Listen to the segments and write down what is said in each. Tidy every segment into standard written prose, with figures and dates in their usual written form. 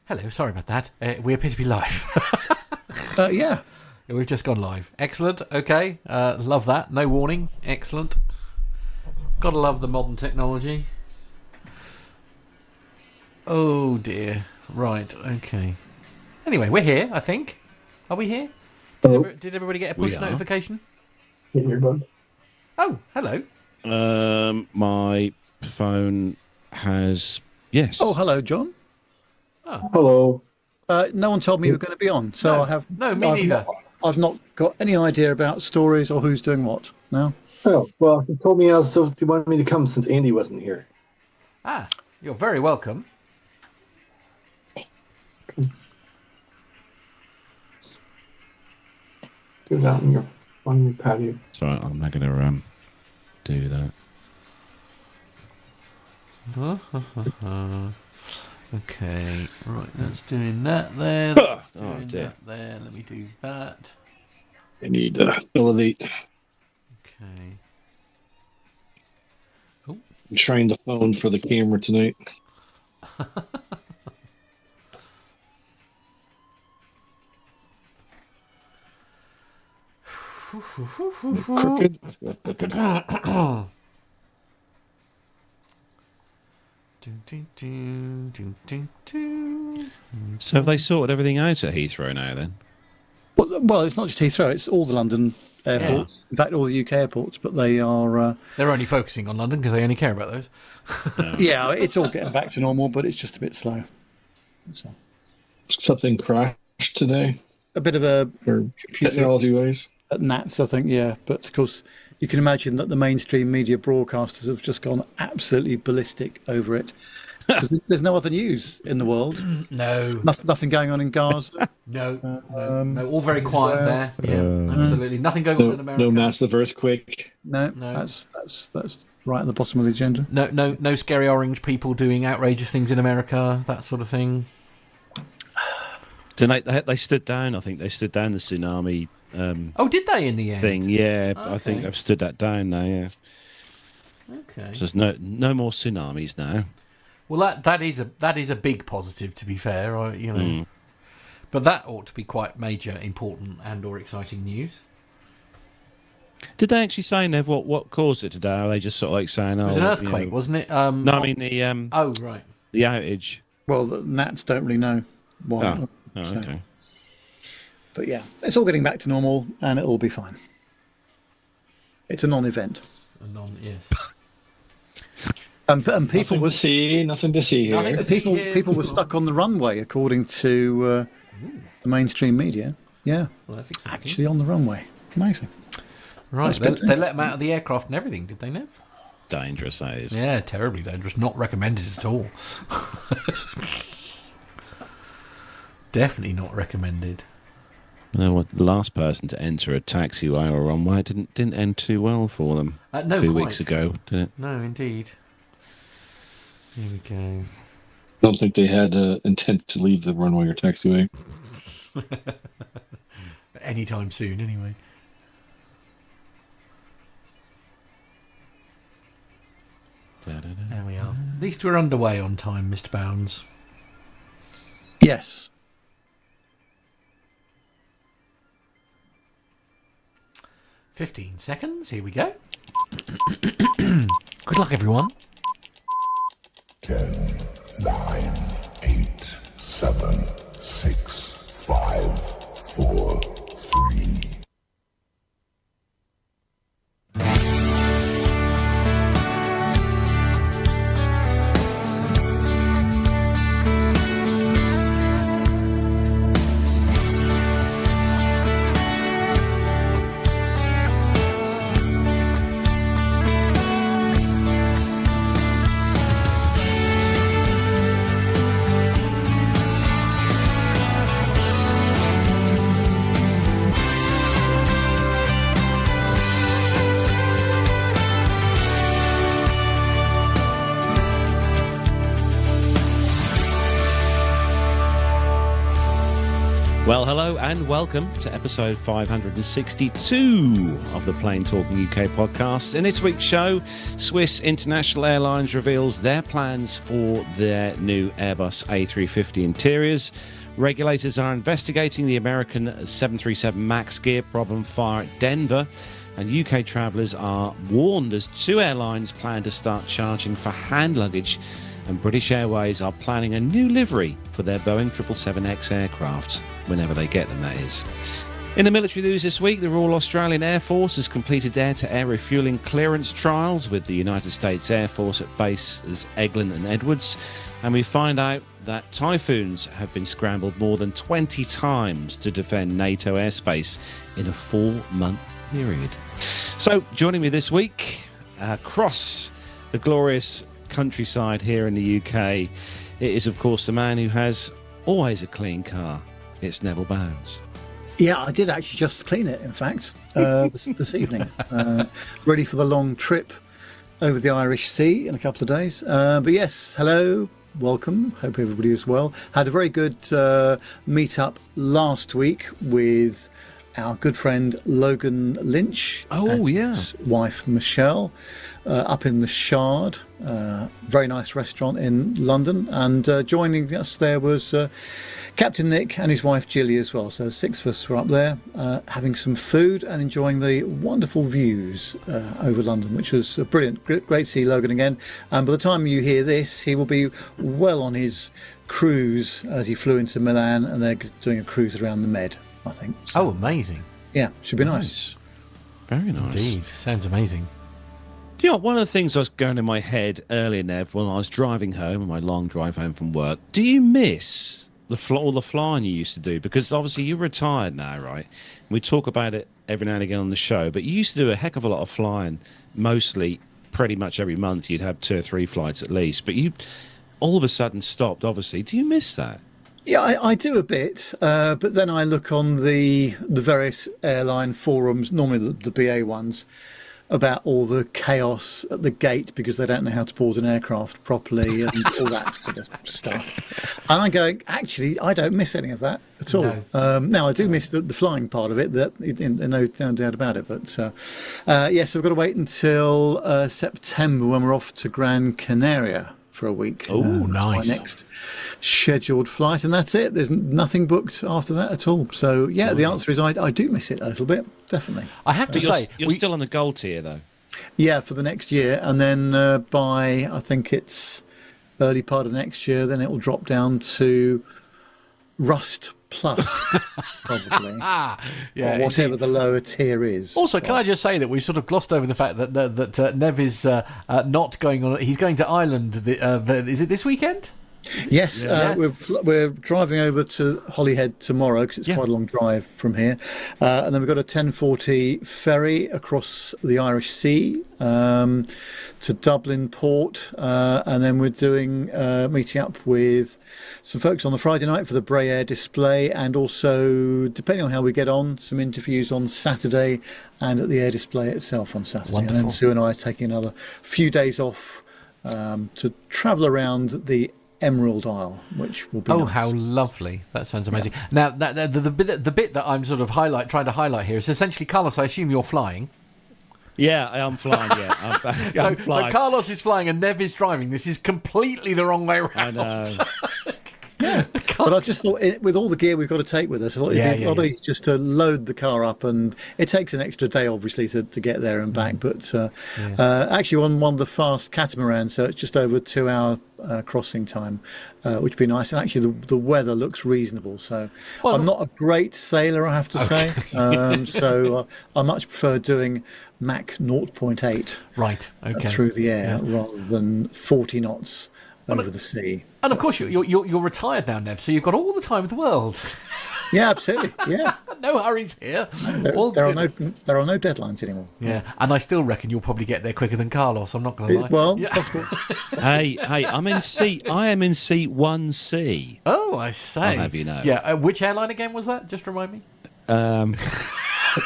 Hello, sorry about that. We appear to be live. Yeah. We've just gone live. Excellent. Okay. Love that. No warning. Excellent. Gotta love the modern technology. Oh dear. Right. Okay. Anyway, we're here, I think. Are we here? Did everybody get a push notification? Oh, hello. My phone has... Yes. Oh, hello, John. Oh. Hello. No one told me you were going to be on, so No. I have... No, me neither. I've not got any idea about stories or who's doing what. No? Oh, well, he told me he wanted me to come since Andy wasn't here. Ah, you're very welcome. Do that on your patio. Sorry, I'm not going to do that. Okay, right, that's doing that there. That's doing that there. Let me do that. I need to elevate. Okay. Oh. I'm trying the phone for the camera tonight. Crooked. So have they sorted everything out at Heathrow now, then? Well, it's not just Heathrow, it's all the London airports. Yeah. In fact, all the UK airports, but they are... They're only focusing on London because they only care about those. Yeah, it's all getting back to normal, but it's just a bit slow. That's all. Something crashed today? A bit of a... Technology-wise? At Nats, I think, yeah. But, of course, you can imagine that the mainstream media broadcasters have just gone absolutely ballistic over it. There's no other news in the world. No. Nothing going on in Gaza. No, all very quiet there. Yeah, absolutely. Nothing going on in America. No massive earthquake. No. That's right at the bottom of the agenda. No scary orange people doing outrageous things in America, that sort of thing. Tonight they stood down. I think they stood down the tsunami. Did they in the end? Thing, yeah. Okay. I think I've stood that down now. Yeah. Okay. So there's no more tsunamis now. Well, that is a big positive, to be fair. But that ought to be quite major, important, and/or exciting news. Did they actually say, Nev, what caused it today? Or are they just sort of like saying, It was an earthquake, wasn't it? No, I mean the right. The outage. Well, the Nats don't really know why. Okay. But yeah, it's all getting back to normal, and it'll be fine. It's a non-event. Yes. And people nothing to see here. People were stuck on the runway, according to the mainstream media. Yeah, well, that's exciting. Actually on the runway. Amazing. Right, they let them out of the aircraft and everything, did they, Nev? Dangerous, that is. Yeah, terribly dangerous. Not recommended at all. Definitely not recommended. No, the last person to enter a taxiway or runway didn't end too well for them a few weeks ago, did it? No, indeed. Here we go. I don't think they had intent to leave the runway or taxiway. Anytime soon, anyway. There we are. At least we're underway on time, Mr. Bounds. Yes. "15 seconds. Here we go. Good luck, everyone. 10, 9, 8, 7, 6, 5, 4, 3. Well, hello and welcome to episode 562 of the Plain Talking UK podcast. In this week's show, Swiss International Airlines reveals their plans for their new Airbus A350 interiors. Regulators are investigating the American 737 Max gear problem fire at Denver. And UK travellers are warned as two airlines plan to start charging for hand luggage. And British Airways are planning a new livery for their Boeing 777X aircraft, whenever they get them, that is. In the military news this week, the Royal Australian Air Force has completed air-to-air refuelling clearance trials with the United States Air Force at bases Eglin and Edwards. And we find out that Typhoons have been scrambled more than 20 times to defend NATO airspace in a 4-month period. So, joining me this week, across the glorious countryside here in the UK, it is of course the man who has always a clean car. It's Neville Bounds. Yeah, I did actually just clean it, in fact, this evening. Ready for the long trip over the Irish Sea in a couple of days. But yes, hello, welcome. Hope everybody is well. Had a very good meet-up last week with our good friend Logan Lynch. Oh, and yeah. his wife Michelle, up in the Shard. Very nice restaurant in London. And joining us there was Captain Nick and his wife Gilly as well. So 6 of us were up there having some food and enjoying the wonderful views over London, which was brilliant. Great to see Logan again. And by the time you hear this, he will be well on his cruise as he flew into Milan, and they're doing a cruise around the Med, I think. So, Oh, amazing. yeah, should be nice. Very nice. Indeed. Sounds amazing. Do you know, one of the things I was going in my head earlier, Nev, when I was driving home, on my long drive home from work, do you miss all the flying you used to do? Because obviously you're retired now, right? We talk about it every now and again on the show, but you used to do a heck of a lot of flying, mostly pretty much every month you'd have 2 or 3 flights at least, but you all of a sudden stopped, obviously. Do you miss that? Yeah, I do a bit, but then I look on the various airline forums, normally the BA ones, about all the chaos at the gate because they don't know how to board an aircraft properly and all that sort of stuff. And I'm going, actually, I don't miss any of that at all. No. Now, I do miss the flying part of it, no doubt about it. But yes, I've got to wait until September when we're off to Gran Canaria for a week. Oh, nice. My next scheduled flight, and that's it. There's nothing booked after that at all. So yeah, the answer is I do miss it a little bit, definitely. I have to say, You're still on the gold tier, though. Yeah, for the next year, and then by I think it's early part of next year, then it will drop down to Rust Plus, probably. yeah, or whatever the lower tier is. Also, can I just say that we sort of glossed over the fact that Nev is not going on. He's going to Ireland. Is it this weekend? Yes, we're driving over to Holyhead tomorrow because it's quite a long drive from here, and then we've got a 10:40 ferry across the Irish Sea to Dublin port, and then we're doing meeting up with some folks on the Friday night for the Bray display, and also, depending on how we get on, some interviews on Saturday and at the air display itself on Saturday. Wonderful. And then Sue and I are taking another few days off to travel around the Emerald Isle, which will be nice. How lovely. That sounds amazing. Now, the bit that I'm sort of trying to highlight here is essentially, Carlos, I assume you're flying. Yeah, I am flying, yeah. I'm flying. So Carlos is flying and Nev is driving. This is completely the wrong way around. I know. Yeah, but I just thought with all the gear we've got to take with us, I thought it'd be a lot easier just to load the car up, and it takes an extra day, obviously, to get there and back. But actually, on one of the fast catamarans, so it's just over a 2-hour crossing time, which would be nice. And actually, the weather looks reasonable. So I'm not a great sailor, I have to say. So I much prefer doing Mach 0.8 through the air rather than 40 knots over the sea. And of course, you're retired now, Nev, so you've got all the time in the world. Yeah, absolutely. Yeah, no hurries here. There are no deadlines anymore. Yeah, and I still reckon you'll probably get there quicker than Carlos. I'm not going to lie. Well, possible. hey, I am in seat 1C. Oh, I say. I'll have you know. Yeah, which airline again was that? Just remind me.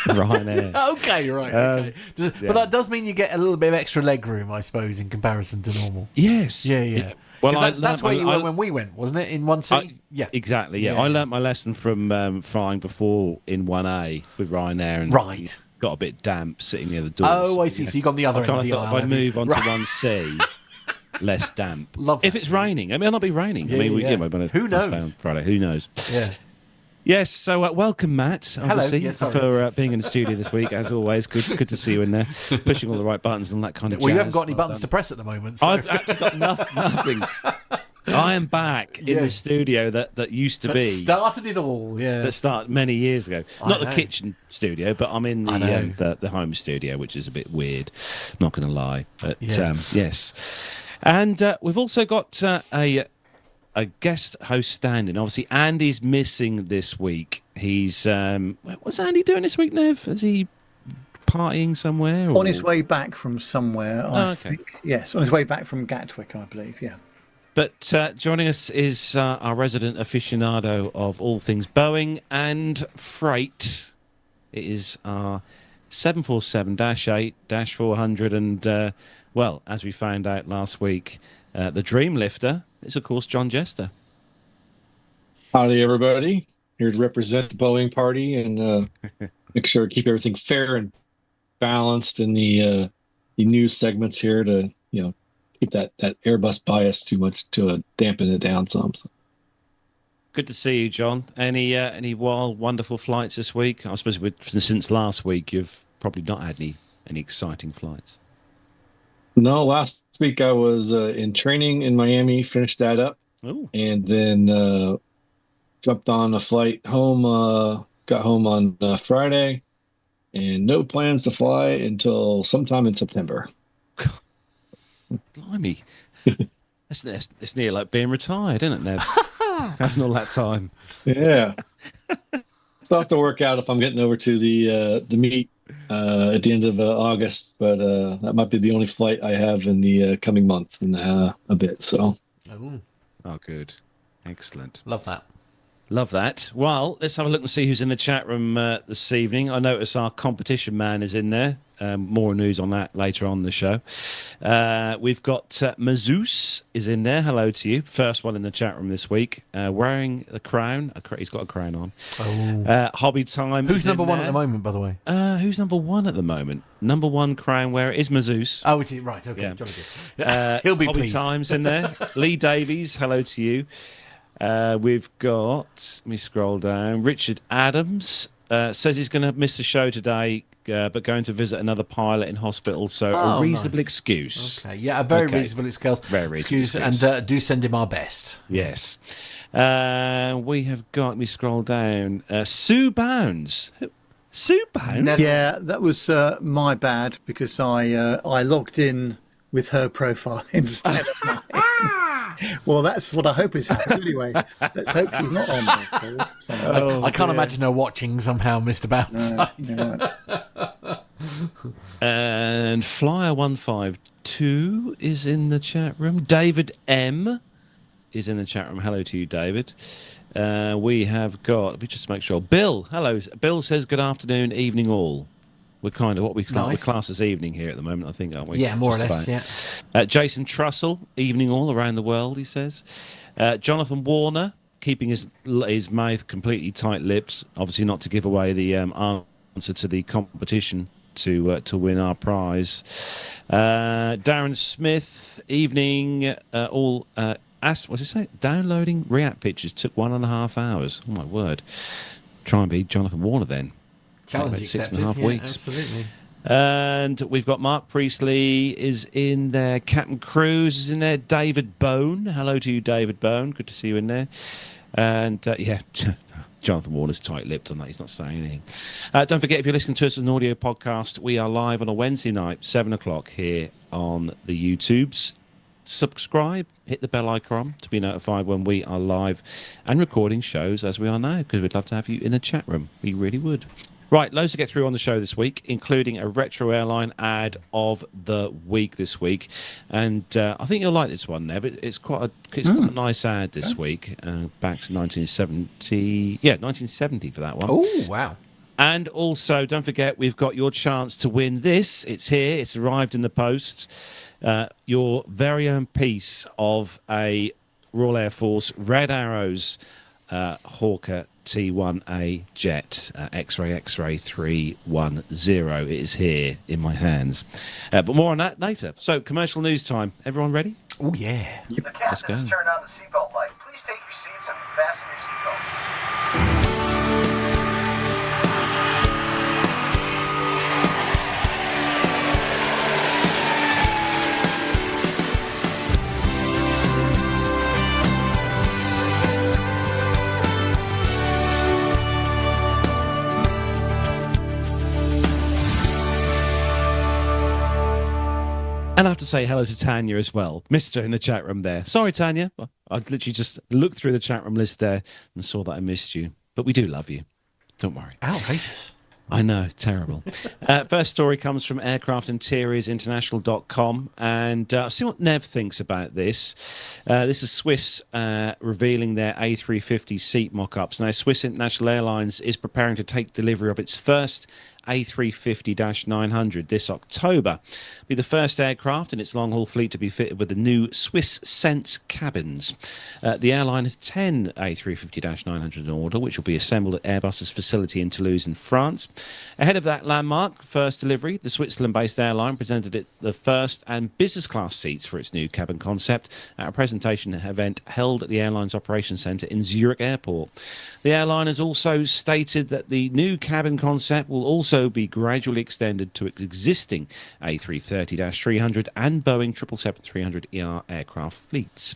Ryanair. Okay, right. Okay. But that does mean you get a little bit of extra leg room, I suppose, in comparison to normal. Yes. Yeah. Well, that's where you were when we went, wasn't it? In 1C? Yeah. Exactly, yeah. I learnt my lesson from flying before in 1A with Ryanair. And right. Got a bit damp sitting near the door. Oh, I see. So you got the other end of the aisle. If I move on to 1C, less damp. Love that. If it's raining. I mean, it'll not be raining. Yeah, I mean, who knows? On Friday. Who knows? Yeah. Yes, so welcome, Matt. Obviously, Hello. For being in the studio this week, as always. Good to see you in there, pushing all the right buttons and all that kind of jazz. Well, you haven't got any buttons to press at the moment. So. I've actually got nothing. I am back in the studio that used to be. Started it all, yeah. That started many years ago. Not the kitchen studio, but I'm in the home studio, which is a bit weird. Not going to lie, but yes. And we've also got a guest host standing. Obviously, Andy's missing this week. He's what's Andy doing this week, Nev? Is he partying somewhere? Or? On his way back from somewhere, I think. Yes, on his way back from Gatwick, I believe, yeah. But joining us is our resident aficionado of all things Boeing and freight. It is our 747-8-400 and, well, as we found out last week, the dream lifter is, of course, John Jester. Howdy, everybody. Here to represent the Boeing party and make sure to keep everything fair and balanced in the news segments here to, keep that Airbus bias too much to dampen it down some. So. Good to see you, John. Any wild, wonderful flights this week? I suppose since last week, you've probably not had any exciting flights. No, last week I was in training in Miami, finished that up. Ooh. And then jumped on a flight home, got home on Friday, and no plans to fly until sometime in September. Blimey. It's near like being retired, isn't it, Nev? Having all that time. Yeah. So I have to work out if I'm getting over to the meet at the end of August, but that might be the only flight I have in the coming month and a bit. So. Oh, good. Excellent. Love that. Love that. Well, let's have a look and see who's in the chat room this evening. I notice our competition man is in there. More news on that later on in the show. We've got Mazouz is in there. Hello to you. First one in the chat room this week. Wearing a crown. He's got a crown on. Hobby Time. Who's number one at the moment, by the way? Who's number one at the moment? Number one crown wearer is Mazouz. Oh, it is. Right. Okay. Yeah. He'll be Hobby pleased. Time's in there. Lee Davies. Hello to you. We've got, let me scroll down, Richard Adams says he's going to miss the show today, but going to visit another pilot in hospital, so a reasonable excuse. Okay, yeah, a very reasonable excuse. And do send him our best. Yes. We have got, let me scroll down, Sue Bounds. Sue Bounds? Yeah, that was my bad because I logged in with her profile instead of mine. Well, that's what I hope is happening anyway. Let's hope she's not on there. I can't imagine her watching somehow, Mr. Bounce. Right. And Flyer152 is in the chat room. David M is in the chat room. Hello to you, David. We have got, let me just make sure. Bill, hello. Bill says good afternoon, evening all. We're kind of what we class as evening here at the moment, I think, aren't we? Yeah, more or less, yeah. Jason Trussell, evening all around the world, he says. Jonathan Warner, keeping his mouth completely tight-lipped, obviously not to give away the answer to the competition to win our prize. Darren Smith, evening all... what did it say? Downloading React pictures took 1.5 hours. Oh, my word. Try and be Jonathan Warner then. Challenge accepted. 6.5 weeks. Absolutely. And we've got Mark Priestley is in there. Captain Cruz is in there. David Bone. Hello to you, David Bone. Good to see you in there. And, Jonathan Warner's tight-lipped on that. He's not saying anything. Don't forget, if you're listening to us as an audio podcast, we are live on a Wednesday night, 7 o'clock here on the YouTubes. Subscribe, hit the bell icon to be notified when we are live and recording shows as we are now, because we'd love to have you in the chat room. We really would. Right, loads to get through on the show this week, including a retro airline ad of the week this week. And I think you'll like this one, Nev. It's quite a nice ad this week, back to 1970. Yeah, 1970 for that one. Oh, wow. And also, don't forget, we've got your chance to win this. It's here. It's arrived in the post. Your very own piece of a Royal Air Force Red Arrows Hawker T1A jet, X-ray 310. It is here in my hands. But more on that later. So, commercial news time. Everyone ready? Oh, yeah. The captain has turned on the seatbelt light. Please take your seats and fasten your seatbelts. And I have to say hello to Tanya as well, Mr. in the chat room there. Sorry, Tanya. I literally just looked through the chat room list there and saw that I missed you. But we do love you. Don't worry. Outrageous. I know, terrible. First story comes from aircraftinteriorinternational.com, and I'll see what Nev thinks about this. This is Swiss revealing their A350 seat mock-ups. Now, Swiss International Airlines is preparing to take delivery of its first A350-900 this October. It'll be the first aircraft in its long-haul fleet to be fitted with the new Swiss Sense cabins. The airline has 10 A350-900 in order, which will be assembled at Airbus's facility in Toulouse in France. Ahead of that landmark first delivery, the Switzerland-based airline presented it the first and business class seats for its new cabin concept at a presentation event held at the airline's operations centre in Zurich Airport. The airline has also stated that the new cabin concept will also be gradually extended to its existing A330-300 and Boeing 777-300ER aircraft fleets.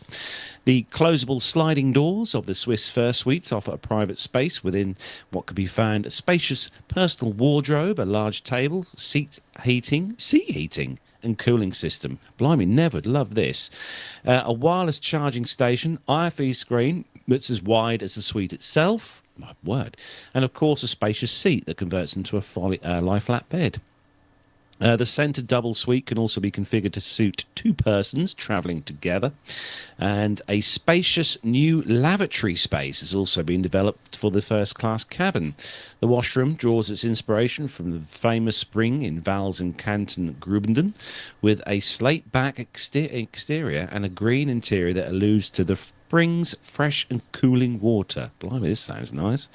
The closable sliding doors of the Swiss First Suites offer a private space within what could be found a spacious personal wardrobe, a large table, seat heating and cooling system. Blimey, never love this. A wireless charging station, IFE screen that's as wide as the suite itself. My word. And of course, a spacious seat that converts into a lie flat bed. The centre double suite can also be configured to suit two persons travelling together. And a spacious new lavatory space has also been developed for the first class cabin. The washroom draws its inspiration from the famous spring in Vals and Canton Grubenden, with a slate back exterior and a green interior that alludes to the brings fresh and cooling water. Blimey, this sounds nice.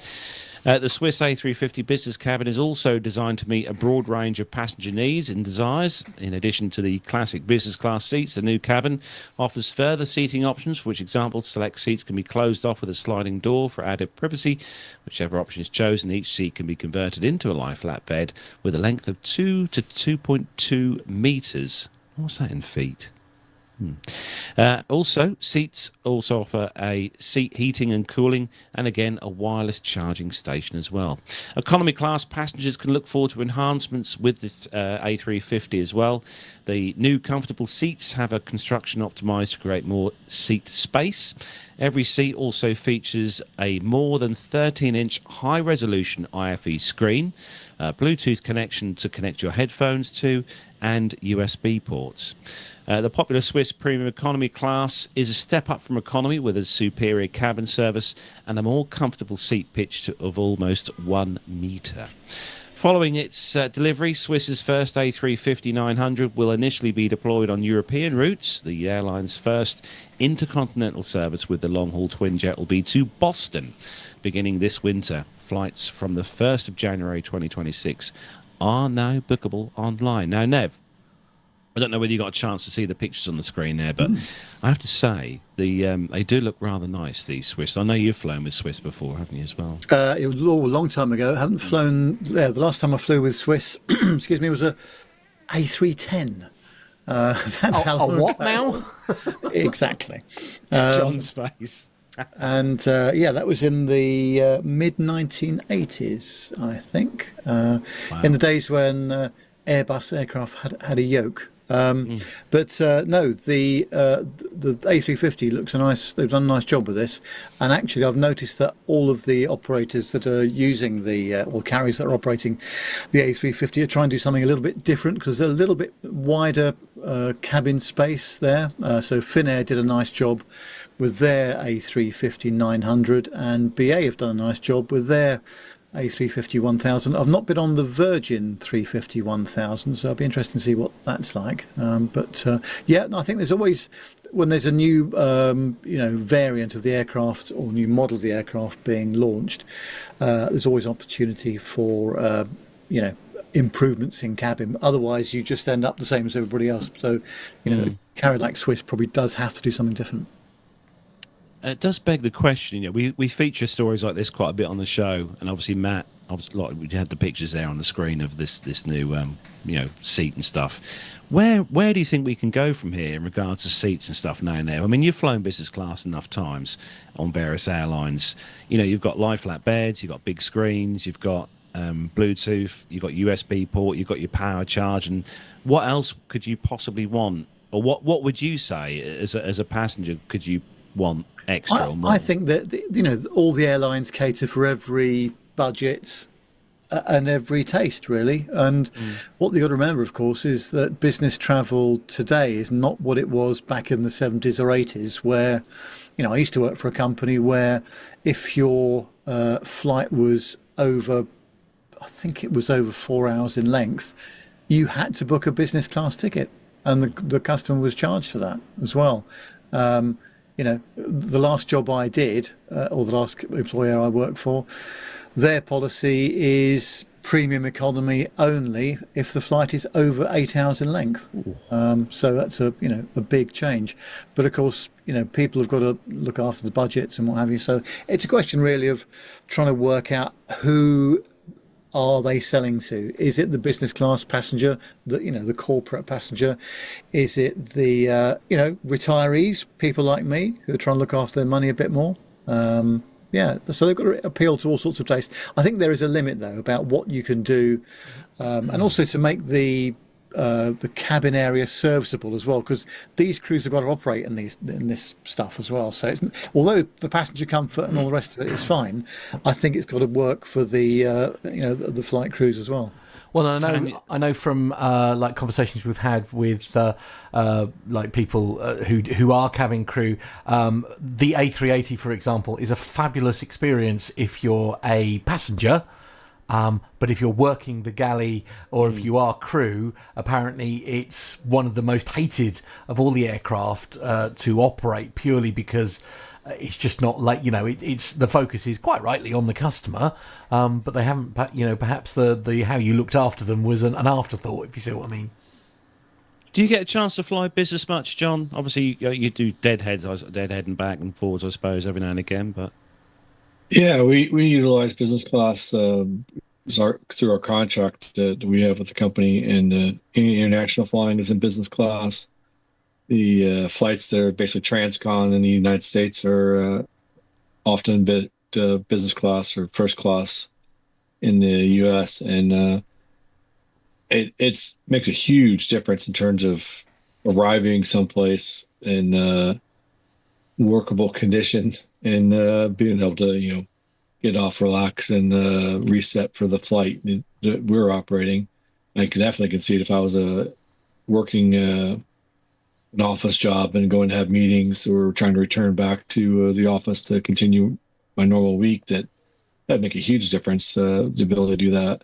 The Swiss A350 business cabin is also designed to meet a broad range of passenger needs and desires. In addition to the classic business class seats, the new cabin offers further seating options, for which example, select seats can be closed off with a sliding door for added privacy. Whichever option is chosen, each seat can be converted into a lie flat bed with a length of 2 to 2.2 metres. What's that in feet? Also, seats also offer a seat heating and cooling, and again a wireless charging station as well. Economy class passengers can look forward to enhancements with the A350 as well. The new comfortable seats have a construction optimised to create more seat space. Every seat also features a more than 13-inch high-resolution IFE screen, Bluetooth connection to connect your headphones to, and USB ports. The popular Swiss Premium Economy class is a step up from economy with a superior cabin service and a more comfortable seat pitch of almost 1 metre. Following its delivery, Swiss's first A350-900 will initially be deployed on European routes. The airline's first intercontinental service with the long-haul twin jet will be to Boston, beginning this winter. Flights from the 1st of January 2026 are now bookable online. Now, Nev, I don't know whether you got a chance to see the pictures on the screen there, but I have to say they do look rather nice, these Swiss. I know you've flown with Swiss before, haven't you, as well? It was a long time ago. I haven't flown there. The last time I flew with Swiss, excuse me, was a A310. That's how long what ago now? it was. Exactly. John's face. And that was in the mid 1980s, I think, in the days when Airbus aircraft had a yoke. But no, the A350 looks nice. They've done a nice job with this, and actually, I've noticed that all of the operators that are using or carriers that are operating the A350 are trying to do something a little bit different because they're a little bit wider cabin space there. So Finnair did a nice job with their A350-900, and BA have done a nice job with their A350-1000. I've not been on the Virgin 350-1000, so I'll be interested to see what that's like. Yeah, I think there's always, when there's a new variant of the aircraft or new model of the aircraft being launched, there's always opportunity for improvements in cabin. Otherwise, you just end up the same as everybody else. So, carrier like Swiss probably does have to do something different. It does beg the question. We feature stories like this quite a bit on the show, and obviously Matt, we had the pictures there on the screen of this new seat and stuff. Where do you think we can go from here in regards to seats and stuff now? I mean, you've flown business class enough times on various airlines. You've got lie flat beds, you've got big screens, you've got Bluetooth, you've got USB port, you've got your power charge, and what else could you possibly want, or what would you say as a passenger could you want extra or more? I think that all the airlines cater for every budget and every taste, really. And what you've got to remember, of course, is that business travel today is not what it was back in the 70s or 80s, where I used to work for a company where if your flight was over, I think it was over 4 hours in length, you had to book a business class ticket, and the customer was charged for that as well. The last job I did, or the last employer I worked for, their policy is premium economy only if the flight is over 8 hours in length. So that's a big change. But of course, people have got to look after the budgets and what have you. So it's a question really of trying to work out who are they selling to? Is it the business class passenger, the corporate passenger? Is it the retirees, people like me who are trying to look after their money a bit more? So they've got to appeal to all sorts of tastes. I think there is a limit though about what you can do, and also to make the cabin area serviceable as well, because these crews have got to operate in this stuff as well. So although the passenger comfort and all the rest of it is fine, I think it's got to work for the flight crews as well. Well, I know from like conversations we've had with like people who are cabin crew. The A380, for example, is a fabulous experience if you're a passenger. But if you're working the galley or if you are crew, apparently it's one of the most hated of all the aircraft to operate, purely because it's just not like, it's the focus is quite rightly on the customer, but they haven't, perhaps the how you looked after them was an afterthought, if you see what I mean. Do you get a chance to fly business much, John? Obviously, you do deadhead and back and forwards, I suppose, every now and again, but... Yeah, we utilize business class through our contract that we have with the company, and any international flying is in business class. The flights that are basically transcon in the United States are often business class or first class in the U.S., and it makes a huge difference in terms of arriving someplace in workable condition and being able to get off, relax, and reset for the flight that we're operating. I definitely can see it if I was working an office job and going to have meetings or trying to return back to the office to continue my normal week, that'd make a huge difference, the ability to do that.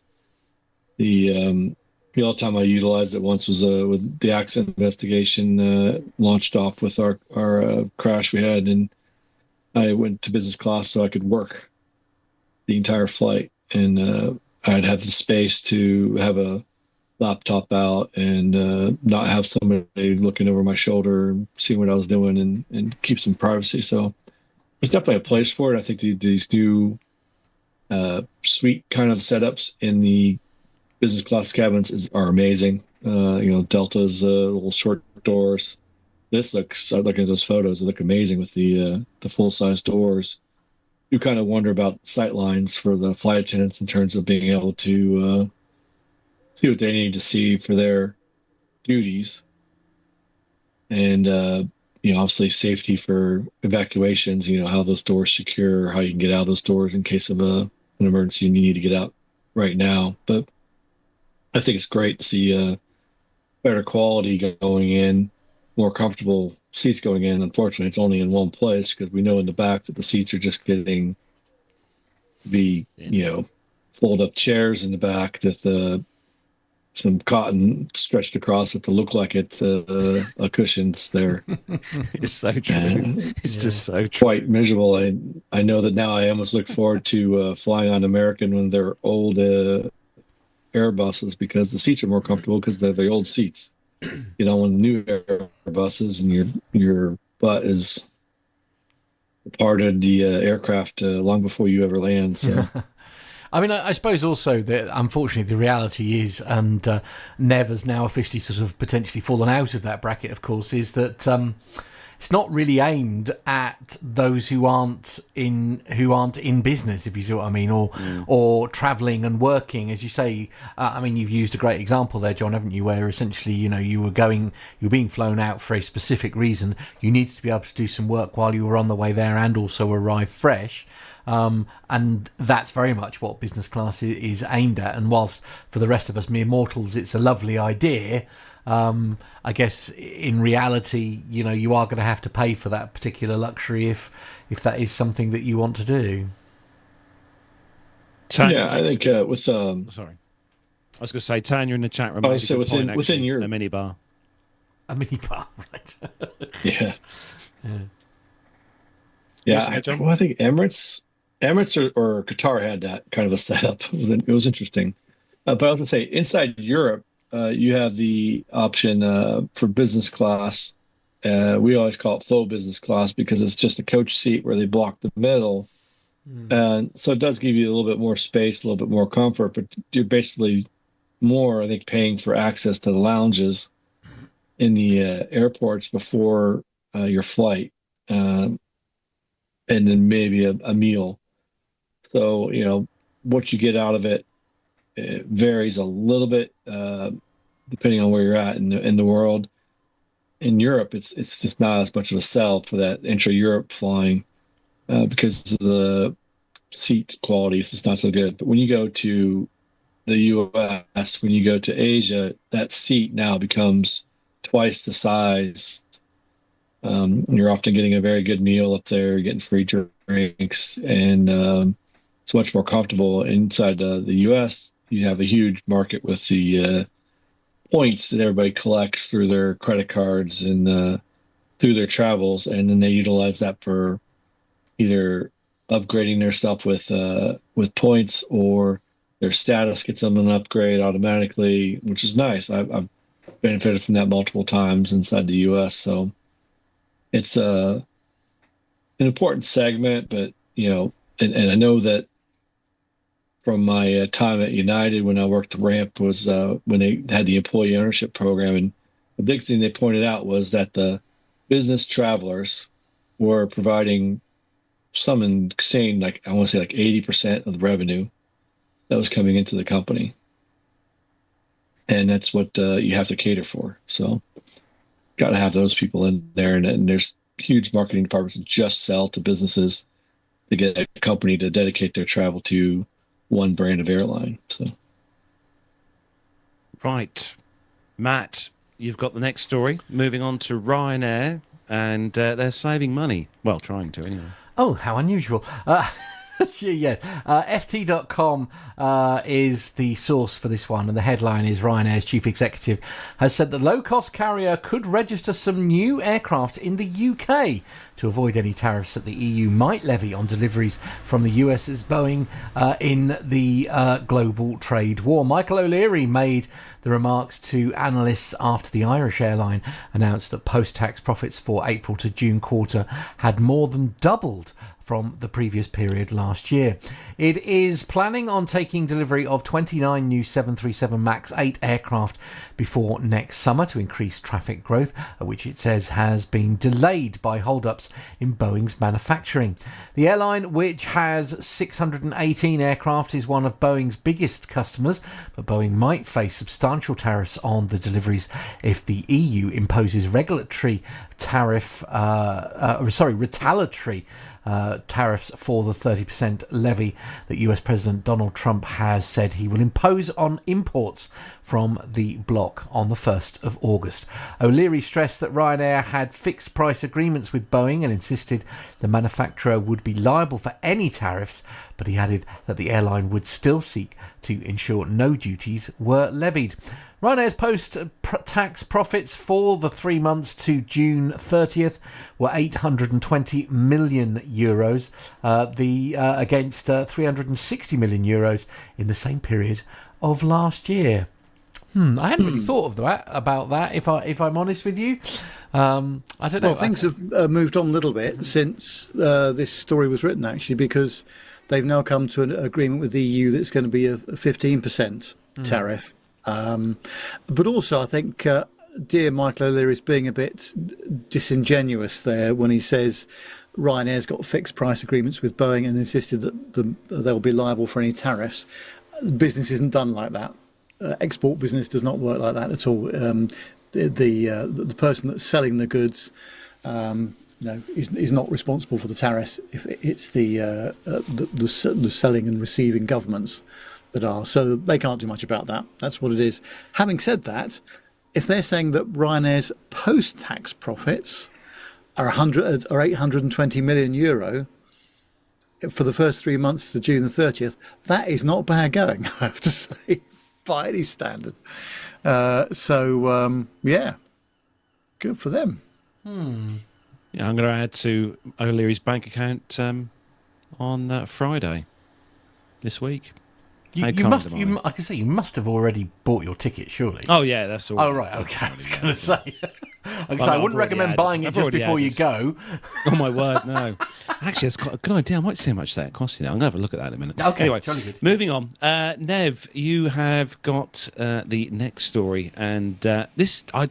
The other time I utilized it once was with the accident investigation, launched off with our crash we had, and I went to business class so I could work the entire flight, and I'd have the space to have a laptop out and not have somebody looking over my shoulder and seeing what I was doing, and keep some privacy. So there's definitely a place for it. I think these new suite kind of setups in the business class cabins are amazing. Delta's little short doors. This looks, looking at those photos, they look amazing with the full size doors. You kind of wonder about sight lines for the flight attendants in terms of being able to see what they need to see for their duties, and obviously safety for evacuations. How those doors secure, how you can get out of those doors in case of an emergency and you need to get out right now. But I think it's great to see better quality going in, more comfortable seats going in. Unfortunately, it's only in one place because we know in the back that the seats are just getting to be, fold-up chairs in the back that some cotton stretched across it to look like it's a cushion's there. It's so true. It's just so true. Quite miserable. I know that now I almost look forward to flying on American when they're old Airbuses, because the seats are more comfortable because they're the old seats. You know, when new Airbuses and your butt is part of the aircraft long before you ever land. So. I mean, I suppose also that unfortunately the reality is, and Nev has now officially sort of potentially fallen out of that bracket, of course, is that it's not really aimed at those who aren't in business, if you see what I mean, or travelling and working, as you say. I mean, you've used a great example there, John, haven't you? Where essentially, you know, you're being flown out for a specific reason. You needed to be able to do some work while you were on the way there, and also arrive fresh. And that's very much what business class is aimed at. And whilst for the rest of us mere mortals, it's a lovely idea, I guess in reality, you know, you are going to have to pay for that particular luxury if that is something that you want to do. Yeah, I think with sorry, I was going to say, Tanya in the chat room. Oh, so within Europe, a minibar. A minibar, right? Yeah. Yeah, I think Emirates or Qatar had that kind of a setup. It was interesting. But I was going to say, inside Europe, you have the option for business class. We always call it faux business class because it's just a coach seat where they block the middle. And so it does give you a little bit more space, a little bit more comfort, but you're basically more, I think, paying for access to the lounges in the airports before your flight. And then maybe a meal. So, you know, what you get out of it, varies a little bit depending on where you're at in the world. In Europe, it's just not as much of a sell for that intra-Europe flying because of the seat quality. It's just not so good. But when you go to the U.S., when you go to Asia, that seat now becomes twice the size. You're often getting a very good meal up there, you're getting free drinks, and it's much more comfortable. Inside the U.S., you have a huge market with the points that everybody collects through their credit cards and through their travels, and then they utilize that for either upgrading their stuff with points, or their status gets them an upgrade automatically, which is nice. I've benefited from that multiple times inside the U.S., so it's an important segment, but, you know, and I know that from my time at United when I worked the ramp was when they had the employee ownership program. And the big thing they pointed out was that the business travelers were providing some insane, like I want to say like 80% of the revenue that was coming into the company. And that's what you have to cater for. So got to have those people in there. And there's huge marketing departments that just sell to businesses to get a company to dedicate their travel to one brand of airline. So, right, Matt, you've got the next story. Moving on to Ryanair, and they're saving money. Well, trying to anyway. Oh, how unusual. FT.com is the source for this one, and the headline is Ryanair's chief executive has said the low-cost carrier could register some new aircraft in the UK to avoid any tariffs that the EU might levy on deliveries from the US's Boeing in the global trade war. Michael O'Leary made the remarks to analysts after the Irish airline announced that post-tax profits for April to June quarter had more than doubled from the previous period last year. It is planning on taking delivery of 29 new 737 Max 8 aircraft before next summer to increase traffic growth, which it says has been delayed by hold-ups in Boeing's manufacturing. The airline, which has 618 aircraft, is one of Boeing's biggest customers, but Boeing might face substantial tariffs on the deliveries if the EU imposes retaliatory tariffs for the 30% levy that US President Donald Trump has said he will impose on imports from the bloc on the 1st of August. O'Leary stressed that Ryanair had fixed price agreements with Boeing and insisted the manufacturer would be liable for any tariffs, but he added that the airline would still seek to ensure no duties were levied. Ryanair's post-tax profits for the 3 months to June 30th were €820 million, against €360 million in the same period of last year. I hadn't really thought of about that. If I'm honest with you, I don't know. Well, things have moved on a little bit since this story was written, actually, because they've now come to an agreement with the EU that's going to be a 15% tariff. But also, I think dear Michael O'Leary is being a bit disingenuous there when he says Ryanair's got fixed price agreements with Boeing and insisted that they'll be liable for any tariffs. Business isn't done like that. Export business does not work like that at all. The person that's selling the goods, is not responsible for the tariffs. If it's the selling and receiving governments that are, so they can't do much about that. That's what it is. Having said that, if they're saying that Ryanair's post-tax profits are 820 million euro for the first 3 months to June the 30th, that is not bad going, I have to say, by any standard. Yeah, good for them. Yeah, I'm going to add to O'Leary's bank account on Friday this week. I can say you must have already bought your ticket, surely. Oh yeah, that's all. Oh right, okay. I was going to say. I wouldn't recommend buying it just before you go. Oh my word, no. Actually, that's quite a good idea. I might see how much that costs you now. I'm going to have a look at that in a minute. Okay, anyway, jolly good. Moving on. Nev, you have got the next story, and this I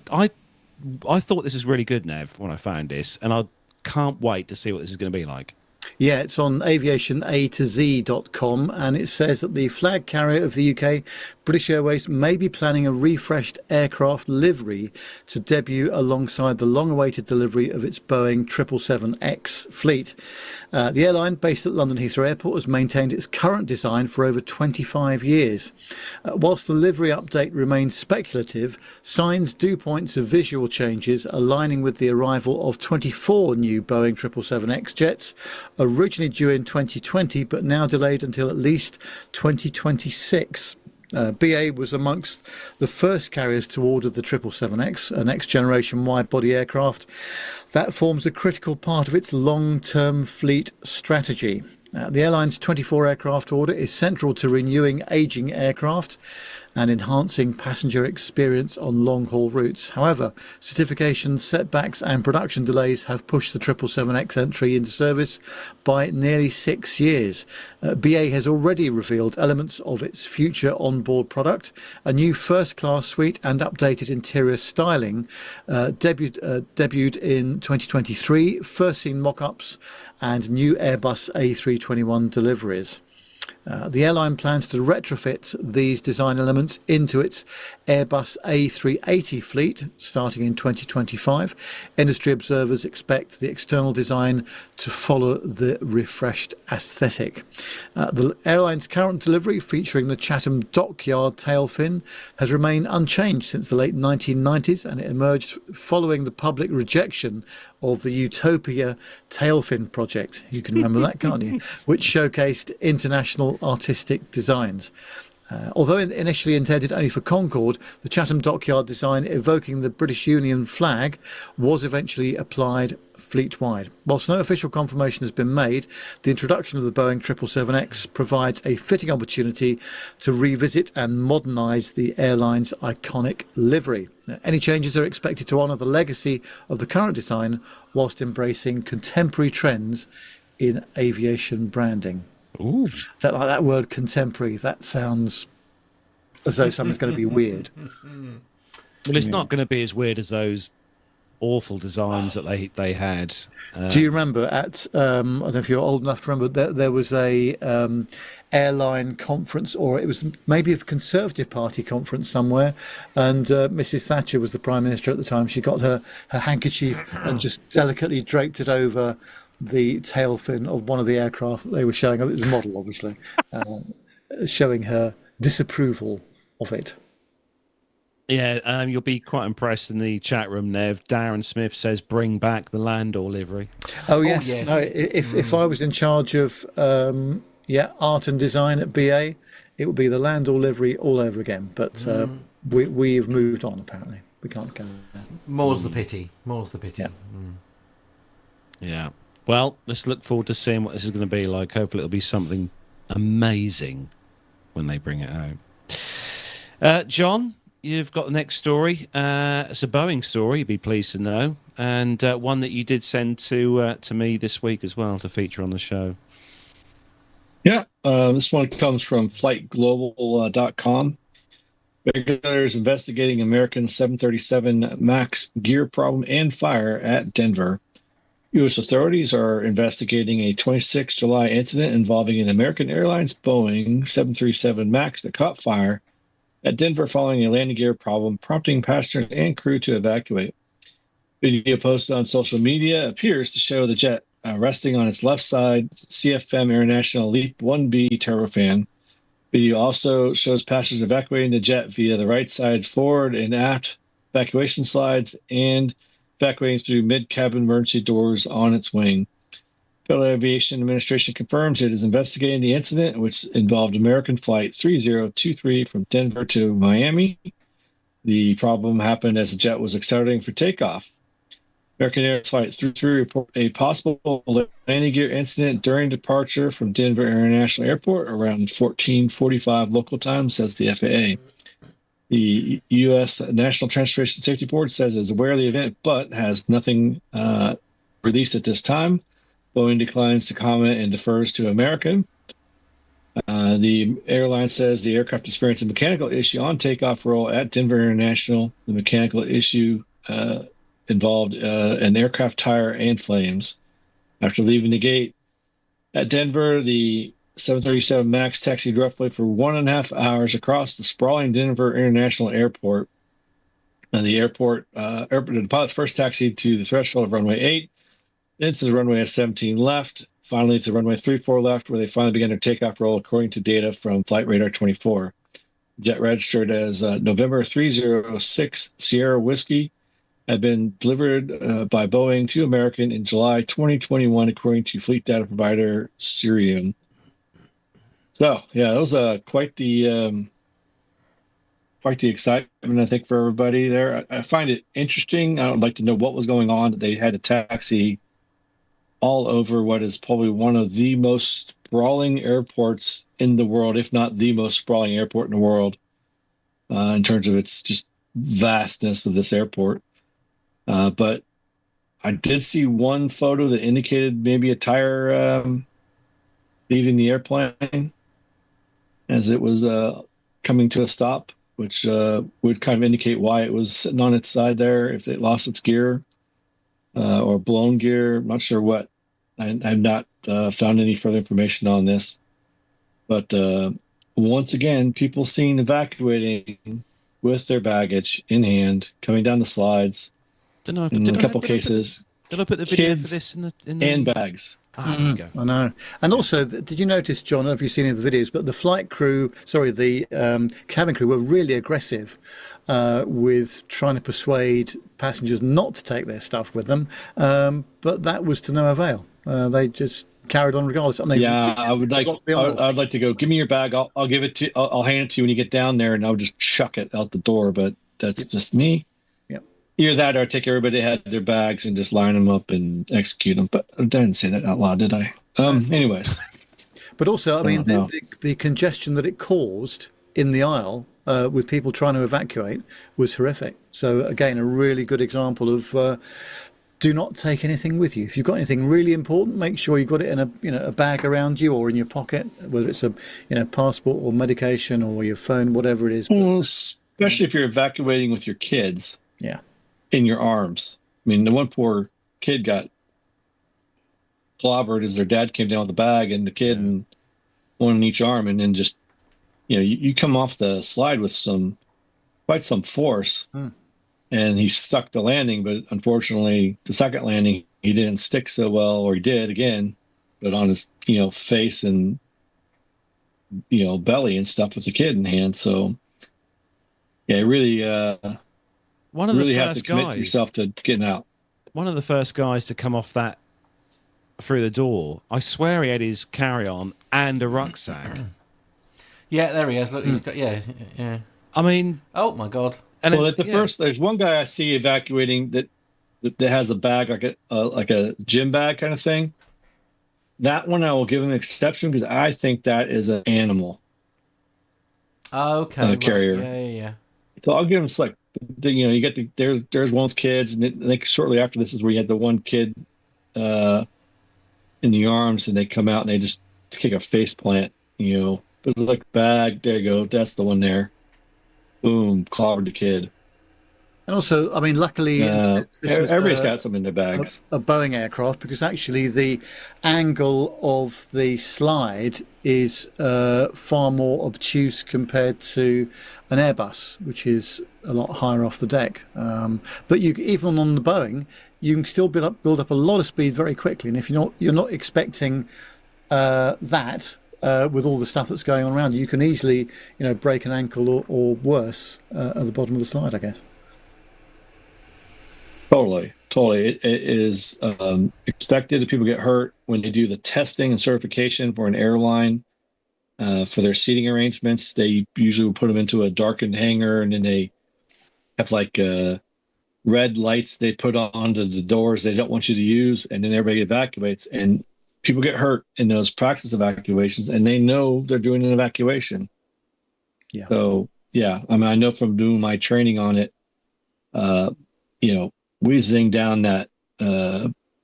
thought this was really good, Nev, when I found this, and I can't wait to see what this is going to be like. Yeah, it's on aviation A to Z.com, and it says that the flag carrier of the UK, British Airways, may be planning a refreshed aircraft livery to debut alongside the long-awaited delivery of its Boeing 777X fleet. The airline, based at London Heathrow Airport, has maintained its current design for over 25 years. Whilst the livery update remains speculative, signs do point to visual changes aligning with the arrival of 24 new Boeing 777X jets, originally due in 2020, but now delayed until at least 2026. BA was amongst the first carriers to order the 777X, a next-generation wide-body aircraft that forms a critical part of its long-term fleet strategy. The airline's 24 aircraft order is central to renewing ageing aircraft and enhancing passenger experience on long-haul routes. However, certification setbacks and production delays have pushed the 777X entry into service by nearly 6 years. BA has already revealed elements of its future onboard product. A new first-class suite and updated interior styling debuted in 2023, first seen mock-ups and new Airbus A321 deliveries. The airline plans to retrofit these design elements into its Airbus A380 fleet starting in 2025. Industry observers expect the external design to follow the refreshed aesthetic. The airline's current delivery, featuring the Chatham Dockyard tail fin, has remained unchanged since the late 1990s, and it emerged following the public rejection of the Utopia tailfin project. You can remember that, can't you? Which showcased international artistic designs. Although initially intended only for Concorde, the Chatham Dockyard design evoking the British Union flag was eventually applied fleet-wide. Whilst no official confirmation has been made, the introduction of the Boeing 777X provides a fitting opportunity to revisit and modernise the airline's iconic livery. Any changes are expected to honour the legacy of the current design whilst embracing contemporary trends in aviation branding. Ooh. That word contemporary, that sounds as though something's going to be weird. Well, it's not going to be as weird as those awful designs that they had. Do you remember at I don't know if you're old enough to remember, there was a airline conference, or it was maybe the Conservative Party conference somewhere, and Mrs. Thatcher was the Prime Minister at the time. She got her handkerchief and just delicately draped it over the tail fin of one of the aircraft that they were showing. It was a model, obviously, showing her disapproval of it. Yeah, you'll be quite impressed in the chat room, Nev. Darren Smith says, bring back the Landor livery. Oh, yes. No, if I was in charge of art and design at BA, it would be the Landor livery all over again. But we've moved on, apparently. We can't go there. More's the pity. Yeah. Yeah. Well, let's look forward to seeing what this is going to be like. Hopefully it'll be something amazing when they bring it out. John, you've got the next story. It's a Boeing story, you'd be pleased to know, and one that you did send to me this week as well to feature on the show. Yeah, this one comes from flightglobal.com. Regulators investigating American 737 Max gear problem and fire at Denver. U.S. authorities are investigating a 26 July incident involving an American Airlines Boeing 737 Max that caught fire at Denver following a landing gear problem, prompting passengers and crew to evacuate. Video posted on social media appears to show the jet resting on its left side CFM International LEAP 1B turbofan. Video also shows passengers evacuating the jet via the right side forward and aft evacuation slides and evacuating through mid-cabin emergency doors on its wing. Federal Aviation Administration confirms it is investigating the incident, which involved American Flight 3023 from Denver to Miami. The problem happened as the jet was accelerating for takeoff. American Airlines Flight 333 report a possible landing gear incident during departure from Denver International Airport around 14:45 local time, says the FAA. The U.S. National Transportation Safety Board says it is aware of the event, but has nothing released at this time. Boeing declines to comment and defers to American. The airline says the aircraft experienced a mechanical issue on takeoff roll at Denver International. The mechanical issue involved an aircraft tire and flames. After leaving the gate at Denver, the 737 Max taxied roughly for 1.5 hours across the sprawling Denver International Airport. And the pilots first taxied to the threshold of runway 8, then to the runway S17 left, finally to runway 34 left, where they finally began their takeoff roll, according to data from Flight Radar 24. Jet registered as November 306 Sierra Whiskey, had been delivered by Boeing to American in July 2021, according to fleet data provider Cirium. So, yeah, that was quite the excitement, I think, for everybody there. I find it interesting. I would like to know what was going on, that they had a taxi all over what is probably one of the most sprawling airports in the world, if not the most sprawling airport in the world, in terms of its just vastness of this airport. But I did see one photo that indicated maybe a tire leaving the airplane as it was coming to a stop, which would kind of indicate why it was sitting on its side there, if it lost its gear or blown gear. I'm not sure what. I've not found any further information on this. But once again, people seen evacuating with their baggage in hand, coming down the slides. In a couple cases. Did I put the video kids for this in the and bags? There you go. I know. And also, did you notice, John, I don't know if you've seen any of the videos, but the cabin crew were really aggressive with trying to persuade passengers not to take their stuff with them. But that was to no avail. They just carried on regardless. And I'd like to go, give me your bag. I'll give it to, I'll hand it to you when you get down there, and I'll just chuck it out the door. But that's just me. Either that or take everybody that had their bags and just line them up and execute them. But I didn't say that out loud, did I? Anyways. But also, I mean, the congestion that it caused in the aisle with people trying to evacuate was horrific. So, again, a really good example of do not take anything with you. If you've got anything really important, make sure you've got it in a bag around you or in your pocket, whether it's a passport or medication or your phone, whatever it is. Well, especially if you're evacuating with your kids. Yeah. In your arms. I mean, the one poor kid got clobbered as their dad came down with the bag and the kid and one in each arm, and then just, you come off the slide with quite some force, and he stuck the landing, but unfortunately the second landing he didn't stick so well, or he did again, but on his face and belly and stuff with the kid in hand. So yeah, really one of the really have first to commit guys, yourself to getting out. One of the first guys to come off that through the door, I swear he had his carry-on and a rucksack. Yeah, there he is. Look, he's got yeah. I mean, oh my god. And well, at the first, there's one guy I see evacuating that has a bag like a gym bag kind of thing. That one I will give him an exception because I think that is an animal. Okay. Carrier. Yeah. So I'll give him select. You get there's one with kids, and I think shortly after this is where you had the one kid in the arms, and they come out and they just kick a face plant. But like bag, there you go. That's the one there. Boom, clobbered the kid. And also, I mean, luckily, everybody's got some in their bags. A Boeing aircraft, because actually the angle of the slide is far more obtuse compared to an Airbus, which is a lot higher off the deck. But even on the Boeing, you can still build up a lot of speed very quickly. And if you're not expecting that. With all the stuff that's going on around you, can easily, break an ankle or worse at the bottom of the slide, I guess. Totally. It is expected that people get hurt when they do the testing and certification for an airline for their seating arrangements. They usually will put them into a darkened hangar, and then they have like red lights they put onto the doors they don't want you to use, and then everybody evacuates. And people get hurt in those practice evacuations, and they know they're doing an evacuation. Yeah. So, yeah, I mean, I know from doing my training on it, we zinged down that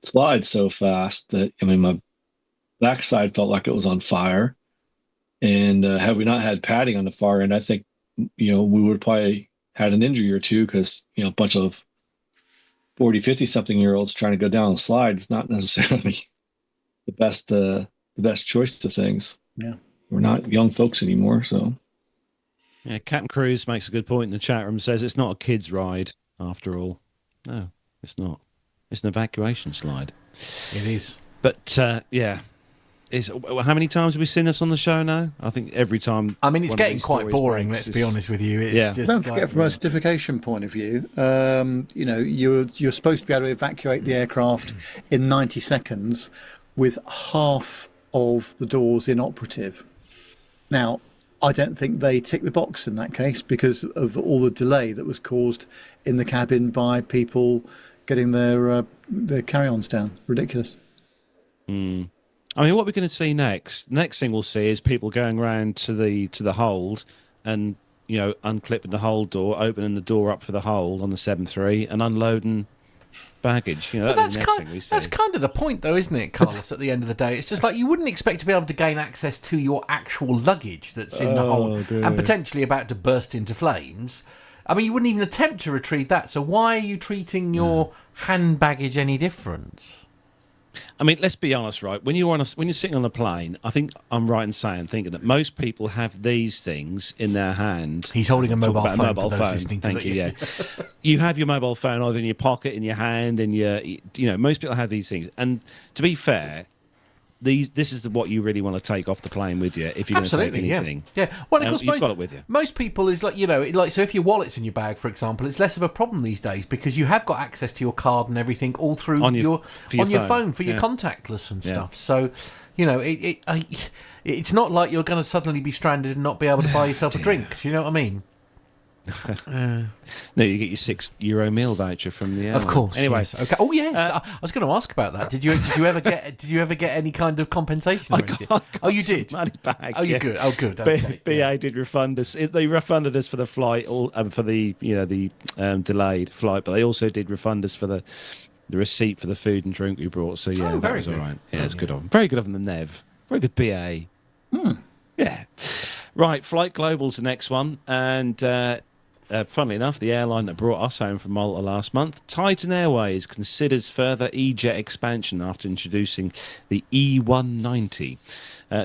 slide so fast that, my backside felt like it was on fire. And had we not had padding on the far end, I think, we would probably had an injury or two because, a bunch of 40, 50-something-year-olds trying to go down the slide is not necessarily the best choice of things. Yeah, we're not young folks anymore. So, yeah, Captain Cruz makes a good point in the chat room. Says it's not a kid's ride after all. No, it's not. It's an evacuation slide. It is. But yeah, how many times have we seen this on the show now? I think every time. I mean, it's getting quite boring. Let's be honest with you. It's just don't forget, from a certification point of view, you're supposed to be able to evacuate the aircraft in 90 seconds. With half of the doors inoperative. Now, I don't think they tick the box in that case because of all the delay that was caused in the cabin by people getting their carry-ons down. Ridiculous. I mean, what we're going to see next thing we'll see is people going around to the hold and, unclipping the hold door, opening the door up for the hold on the 737 and unloading baggage. That's kind of the point, though, isn't it, Carlos? At the end of the day, it's just like you wouldn't expect to be able to gain access to your actual luggage that's in the hold and potentially about to burst into flames. I mean, you wouldn't even attempt to retrieve that. So why are you treating your hand baggage any different? I mean, let's be honest, right? When you're sitting on a plane, I think I'm right in thinking that most people have these things in their hand. He's holding a mobile phone. Mobile phone. Thank you. Yeah, you have your mobile phone either in your pocket, in your hand, and most people have these things. And to be fair, this is what you really want to take off the plane with you if you're going to take anything. Yeah. Well, of course, you've got it with you. Most people is like so if your wallet's in your bag, for example, it's less of a problem these days because you have got access to your card and everything all through on your phone for your contactless and stuff. So, it's not like you're going to suddenly be stranded and not be able to buy yourself a drink. Do you know what I mean? No, you get your €6 meal voucher from the airline. Of course. Anyway, yes. Okay. Oh yes, I was going to ask about that. Did you ever get any kind of compensation? You did. Money back. Oh, you good. Oh, good. Okay. BA did refund us. They refunded us for the flight, for the delayed flight, but they also did refund us for the receipt for the food and drink we brought. So yeah, that was all right. Yeah, it's good of them. Very good of them, the Nev. Very good BA. Yeah. Right, Flight Global's the next one, and funnily enough, the airline that brought us home from Malta last month, Titan Airways, considers further E-Jet expansion after introducing the E190.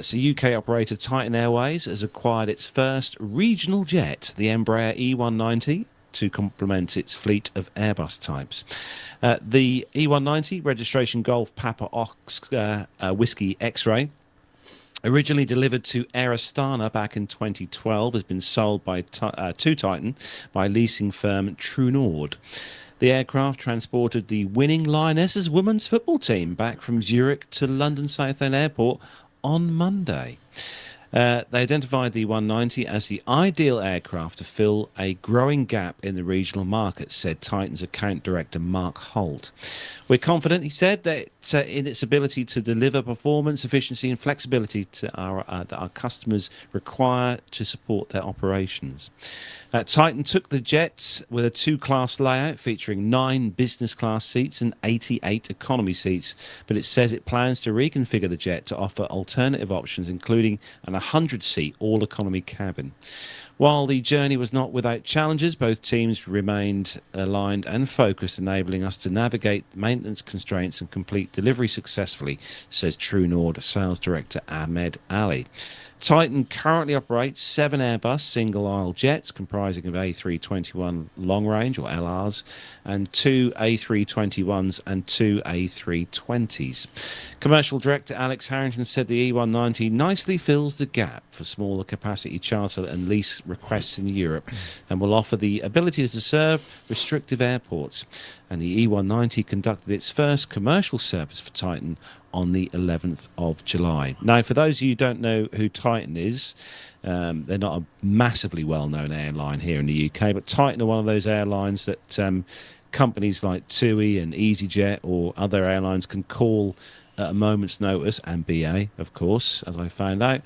So UK operator Titan Airways has acquired its first regional jet, the Embraer E190, to complement its fleet of Airbus types. The E190, registration Golf Papa Oscar Whiskey X-Ray, originally delivered to Air Astana back in 2012, has been sold to Titan by leasing firm True Nord. The aircraft transported the winning Lionesses women's football team back from Zurich to London Southend Airport on Monday. They identified the 190 as the ideal aircraft to fill a growing gap in the regional market, said Titan's account director Mark Holt. We're confident, he said, that in its ability to deliver performance, efficiency and flexibility to that our customers require to support their operations. Titan took the jet with a two-class layout featuring 9 business class seats and 88 economy seats, but it says it plans to reconfigure the jet to offer alternative options, including an 100-seat all-economy cabin. While the journey was not without challenges, both teams remained aligned and focused, enabling us to navigate maintenance constraints and complete delivery successfully, says True Nord sales director Ahmed Ali. Titan currently operates 7 Airbus single-aisle jets comprising of A321 long-range, or LRs, and 2 A321s and 2 A320s. Commercial director Alex Harrington said the E190 nicely fills the gap for smaller capacity charter and lease requests in Europe and will offer the ability to serve restrictive airports. And the E190 conducted its first commercial service for Titan on the 11th of July. Now, for those of you who don't know who Titan is, they're not a massively well-known airline here in the UK, but Titan are one of those airlines that companies like TUI and EasyJet or other airlines can call at a moment's notice, and BA, of course, as I found out,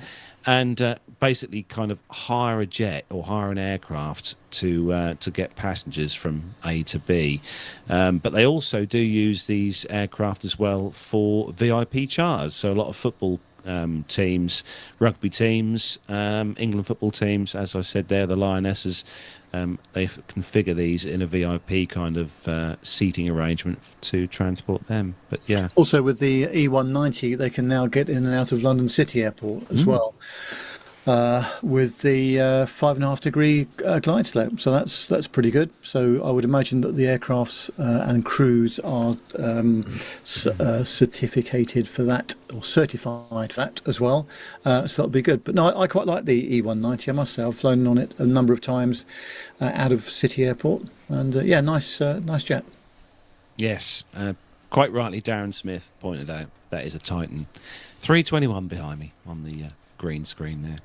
and basically kind of hire a jet or hire an aircraft to get passengers from A to B. But they also do use these aircraft as well for VIP charters. So a lot of football teams, rugby teams, England football teams, as I said there, the Lionesses, they configure these in a VIP kind of seating arrangement to transport them. But yeah. Also with the E190, they can now get in and out of London City Airport as well. With the 5.5 degree glide slope, so that's pretty good. So I would imagine that the aircrafts and crews are certificated for that, or certified for that as well. So that'll be good. But no, I quite like the E190. I must say, I've flown on it a number of times out of City Airport, and yeah, nice jet. Yes, quite rightly, Darren Smith pointed out that is a Titan. 321 behind me on the green screen there.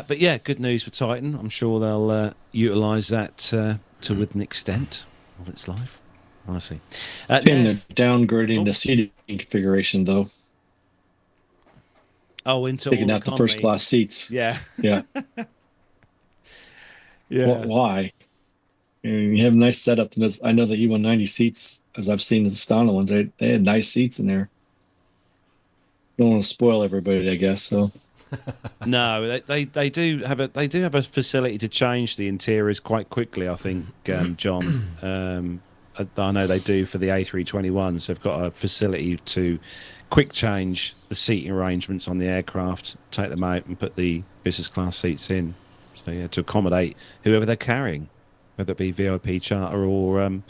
But yeah, good news for Titan. I'm sure they'll utilise that to an extent of its life. Honestly, and they're downgrading the seating configuration, though. Oh, into taking out the first class seats. Yeah, yeah, yeah. Well, why? You have a nice setup. I know the E190 seats, as I've seen the Astana ones, they had nice seats in there. Don't want to spoil everybody, I guess. So. No, they do have a facility to change the interiors quite quickly. I think, John. I know they do for the A321s. They've got a facility to quick change the seating arrangements on the aircraft, take them out, and put the business class seats in. So yeah, to accommodate whoever they're carrying, whether it be VIP charter or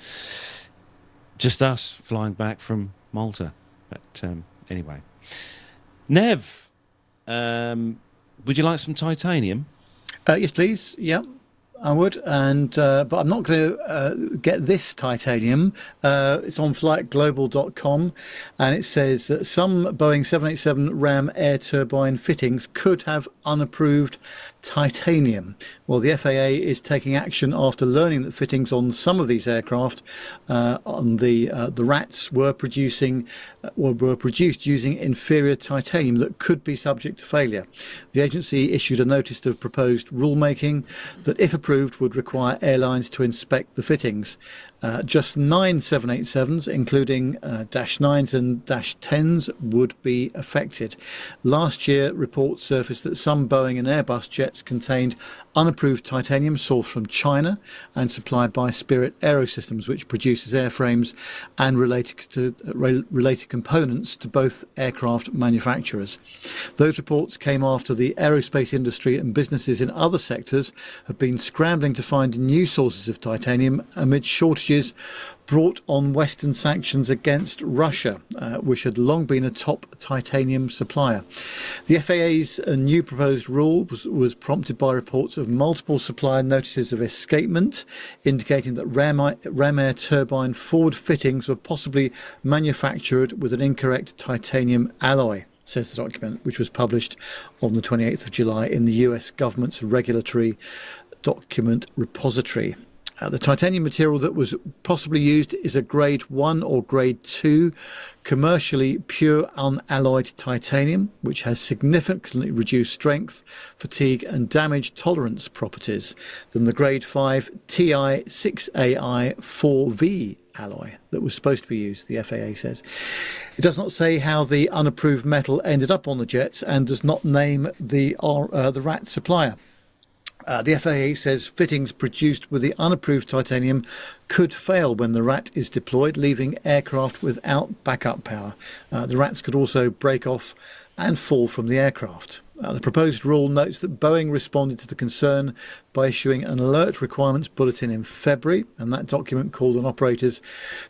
just us flying back from Malta. But anyway, Nev. Would you like some titanium? Yes, please. Yeah, I would. And but I'm not going to get this titanium. It's on flightglobal.com, and it says that some Boeing 787 Ram air turbine fittings could have unapproved titanium. Well, the FAA is taking action after learning that fittings on some of these aircraft on the RATs were produced using inferior titanium that could be subject to failure. The agency issued a notice of proposed rulemaking that, if approved, would require airlines to inspect the fittings. Just 9 787s, including Dash 9s and Dash 10s, would be affected. Last year, reports surfaced that some Boeing and Airbus jets contained unapproved titanium sourced from China and supplied by Spirit Aerosystems, which produces airframes and related components to both aircraft manufacturers. Those reports came after the aerospace industry and businesses in other sectors have been scrambling to find new sources of titanium amid shortages brought on Western sanctions against Russia, which had long been a top titanium supplier. The FAA's new proposed rule was prompted by reports of multiple supplier notices of escapement, indicating that ram air turbine forward fittings were possibly manufactured with an incorrect titanium alloy, says the document, which was published on the 28th of July in the US government's regulatory document repository. The titanium material that was possibly used is a grade 1 or grade 2 commercially pure unalloyed titanium, which has significantly reduced strength, fatigue and damage tolerance properties than the grade 5 TI6AI4V alloy that was supposed to be used, the FAA says. It does not say how the unapproved metal ended up on the jets and does not name the RAT supplier. The FAA says fittings produced with the unapproved titanium could fail when the RAT is deployed, leaving aircraft without backup power. The RATs could also break off and fall from the aircraft. The proposed rule notes that Boeing responded to the concern by issuing an alert requirements bulletin in February, and that document called on operators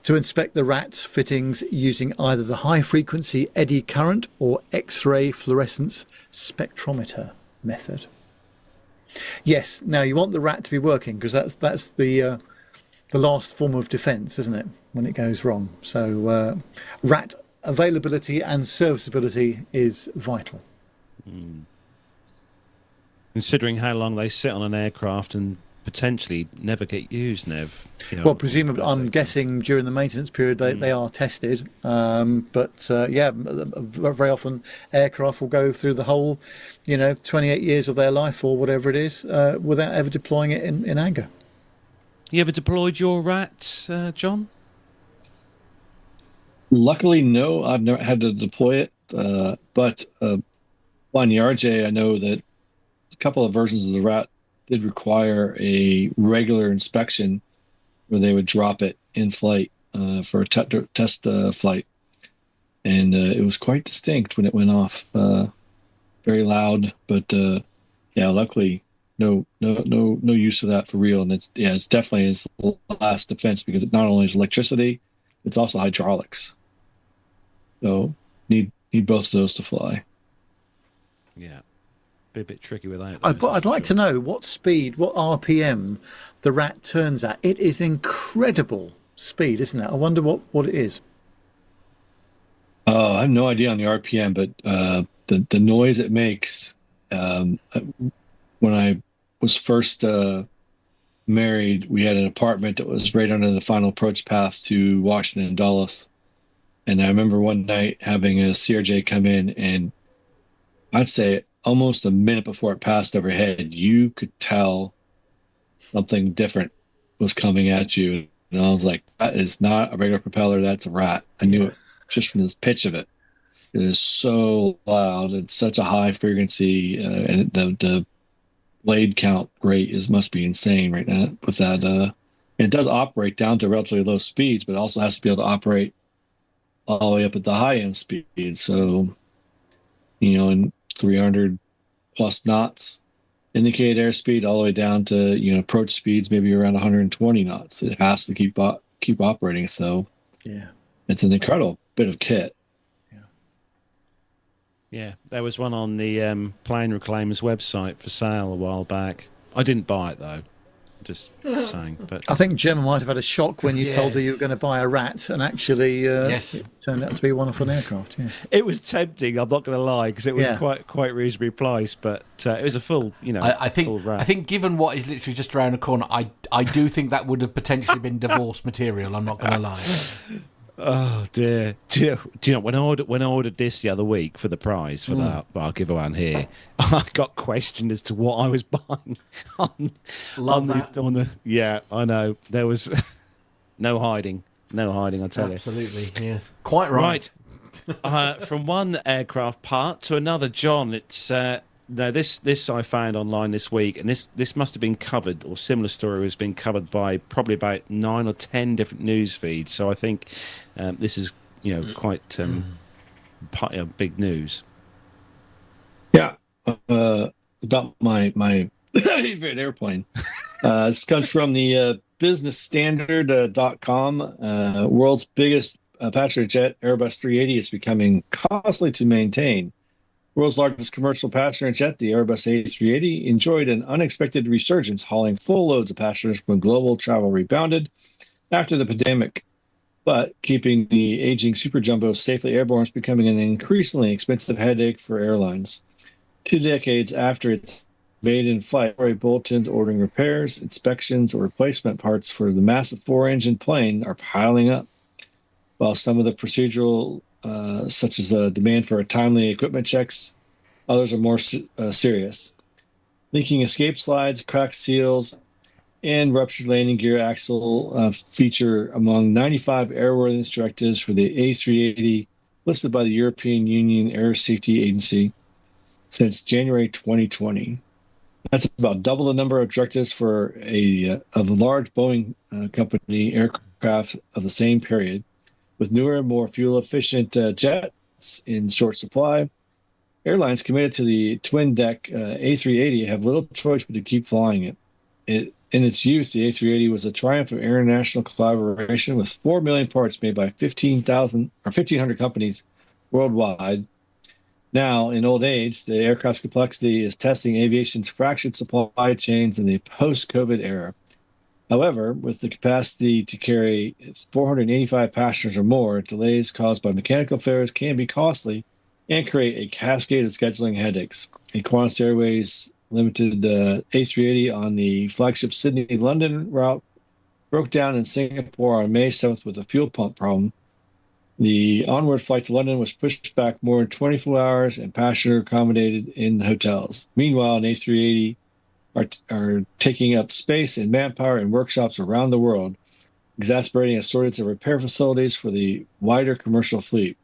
to inspect the RATs fittings using either the high-frequency eddy current or X-ray fluorescence spectrometer method. Yes, now you want the RAT to be working because that's the last form of defence, isn't it, when it goes wrong? So RAT availability and serviceability is vital. Considering how long they sit on an aircraft and potentially never get used, Nev. Well, presumably, I'm guessing during the maintenance period they are tested. But very often aircraft will go through the whole, 28 years of their life or whatever it is, without ever deploying it in anger. You ever deployed your RAT, John? Luckily, no. I've never had to deploy it. But on the RJ, I know that a couple of versions of the RAT did require a regular inspection where they would drop it in flight for a test flight. And it was quite distinct when it went off. Very loud, but luckily no use of that for real. And it's definitely is the last defense because it not only is electricity, it's also hydraulics. So need both of those to fly. Yeah. Be a bit tricky with that. I'd like to know what speed, what RPM the RAT turns at. It is incredible speed, isn't it? I wonder what it is. I have no idea on the RPM, but the noise it makes. When I was first married, we had an apartment that was right under the final approach path to Washington and Dulles. And I remember one night having a CRJ come in, and I'd say almost a minute before it passed overhead, you could tell something different was coming at you. And I was like, that is not a regular propeller, that's a RAT. I knew it just from the pitch of it. It is so loud. It's such a high frequency, and the blade count rate must be insane right now with that. And it does operate down to relatively low speeds, but it also has to be able to operate all the way up at the high end speed. So, in 300 plus knots indicated airspeed all the way down to approach speeds maybe around 120 knots. It has to keep operating. So it's an incredible bit of kit. Yeah, there was one on the Plane Reclaimers website for sale a while back. I didn't buy it though. Just saying. But I think Gemma might have had a shock when you told her you were going to buy a RAT, and actually it turned out to be one off an aircraft. Yes, it was tempting. I'm not going to lie, because it was quite reasonably priced, but it was a full, I think full RAT. I think given what is literally just around the corner, I do think that would have potentially been divorce material. I'm not going to lie. Oh dear! Do you know when I ordered this the other week for the prize for that I'll give away on here, I got questioned as to what I was buying on the yeah, I know there was no hiding, I tell you. Absolutely, yes, quite right. From one aircraft part to another, John. It's No, this I found online this week, and this must have been covered, or similar story has been covered by probably about 9 or 10 different news feeds. So I think this is quite big news. Yeah, about my favorite airplane. This comes from the businessstandard.com. World's biggest passenger jet, Airbus 380, is becoming costly to maintain. World's largest commercial passenger jet, the Airbus A350, enjoyed an unexpected resurgence, hauling full loads of passengers when global travel rebounded after the pandemic. But keeping the aging super jumbo safely airborne is becoming an increasingly expensive headache for airlines. 2 decades after its maiden flight, bulletins ordering repairs, inspections, or replacement parts for the massive 4-engine plane are piling up. While some of the procedural such as a demand for timely equipment checks, others are more serious. Leaking escape slides, cracked seals, and ruptured landing gear axle feature among 95 airworthiness directives for the A380 listed by the European Union Air Safety Agency since January 2020. That's about double the number of directives for a large Boeing company aircraft of the same period. With newer, more fuel-efficient jets in short supply, airlines committed to the twin-deck A380 have little choice but to keep flying it. In its youth, the A380 was a triumph of international collaboration with 4 million parts made by 1,500 companies worldwide. Now, in old age, the aircraft's complexity is testing aviation's fractured supply chains in the post-COVID era. However, with the capacity to carry 485 passengers or more, delays caused by mechanical failures can be costly and create a cascade of scheduling headaches. A Qantas Airways Limited A380 on the flagship Sydney-London route broke down in Singapore on May 7th with a fuel pump problem. The onward flight to London was pushed back more than 24 hours and passenger accommodated in hotels. Meanwhile, an A380 are taking up space and manpower in workshops around the world, exacerbating a shortage of repair facilities for the wider commercial fleet.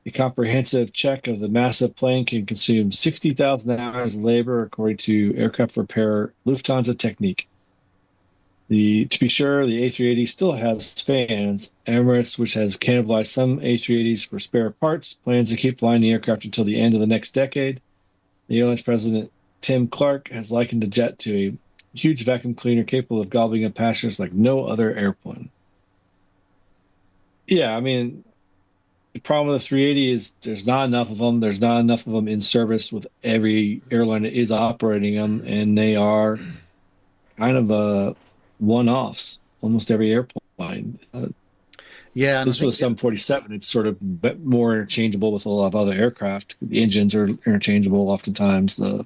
A comprehensive check of the massive plane can consume 60,000 hours of labor, according to aircraft repair Lufthansa Technik. To be sure, the A380 still has fans. Emirates, which has cannibalized some A380s for spare parts, plans to keep flying the aircraft until the end of the next decade. The airline's president, Tim Clark, has likened the jet to a huge vacuum cleaner capable of gobbling up passengers like no other airplane. Yeah, I mean, the problem with the 380 is there's not enough of them. There's not enough of them in service with every airline that is operating them, and they are kind of one-offs, almost every airplane. Yeah, and this was a 747. It's sort of more interchangeable with a lot of other aircraft. The engines are interchangeable oftentimes. The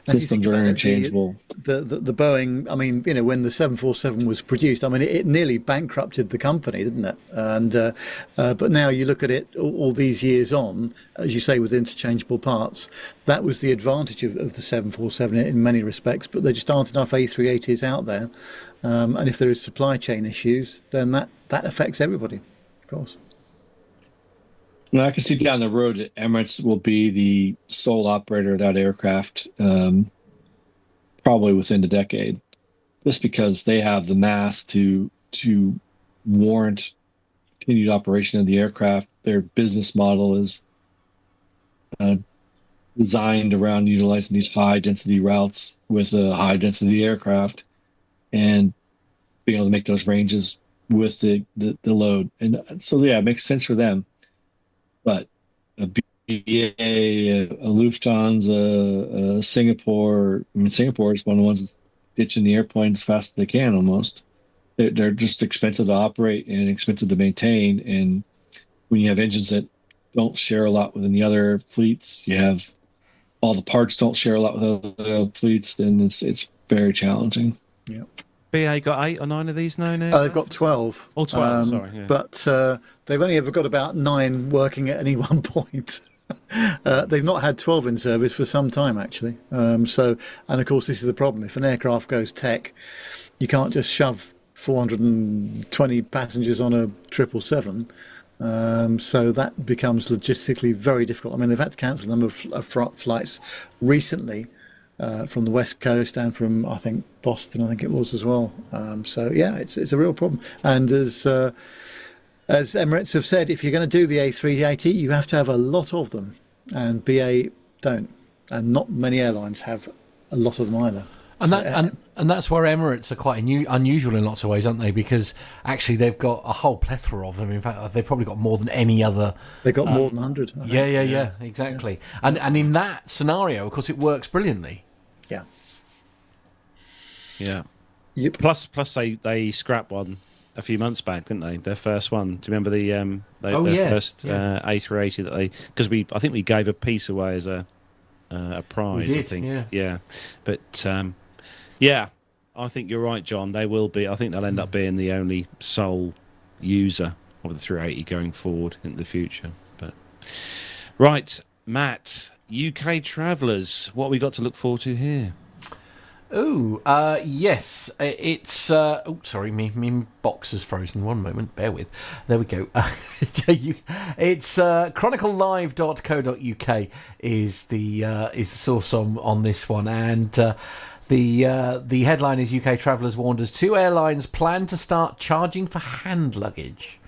systems are interchangeable. The Boeing, I mean, when the 747 was produced, I mean, it nearly bankrupted the company, didn't it? And but now you look at it all these years on, as you say, with interchangeable parts, that was the advantage of the 747 in many respects, but there just aren't enough A380s out there. And if there is supply chain issues, then that affects everybody, of course. And I can see down the road that Emirates will be the sole operator of that aircraft, probably within the decade, just because they have the mass to warrant continued operation of the aircraft. Their business model is designed around utilizing these high density routes with a high density aircraft and being able to make those ranges with the load. And so, yeah, it makes sense for them. But a BA, a Lufthansa, Singapore, I mean, Singapore is one of the ones that's ditching the airplane as fast as they can almost. They're just expensive to operate and expensive to maintain. And when you have engines that don't share a lot within the other fleets, you have all the parts don't share a lot with other fleets, then it's very challenging. Yeah. BA got 8 or 9 of these now? They've got 12. Oh, 12, sorry. Yeah. But they've only ever got about 9 working at any one point. They've not had 12 in service for some time, actually. And of course, this is the problem. If an aircraft goes tech, you can't just shove 420 passengers on a 777. So that becomes logistically very difficult. I mean, they've had to cancel a number of flights recently from the West Coast and from, I think, Boston, I think it was as well. So yeah, it's a real problem. And as Emirates have said, if you're going to do the A380, you have to have a lot of them, and BA don't, and not many airlines have a lot of them either. And that's where Emirates are quite unusual in lots of ways, aren't they? Because actually they've got a whole plethora of them. In fact, they've probably got more than any other. They've got more than 100. Yeah, exactly. Yeah. And in that scenario, of course, it works brilliantly. Yeah. Yeah. Yep. Plus they scrapped one a few months back, didn't they? Their first one. Do you remember their first A380 that because I think we gave a piece away as a prize. We did, I think. Yeah. But yeah, I think you're right, John. They will be. I think they'll end up being the only sole user of the 380 going forward in the future. But right, Matt, UK travellers, what have we got to look forward to here? Oh, yes. It's... sorry, my box has frozen. One moment. Bear with. There we go. It's chroniclelive.co.uk is the source on this one. And the headline is UK travellers warned as 2 airlines plan to start charging for hand luggage.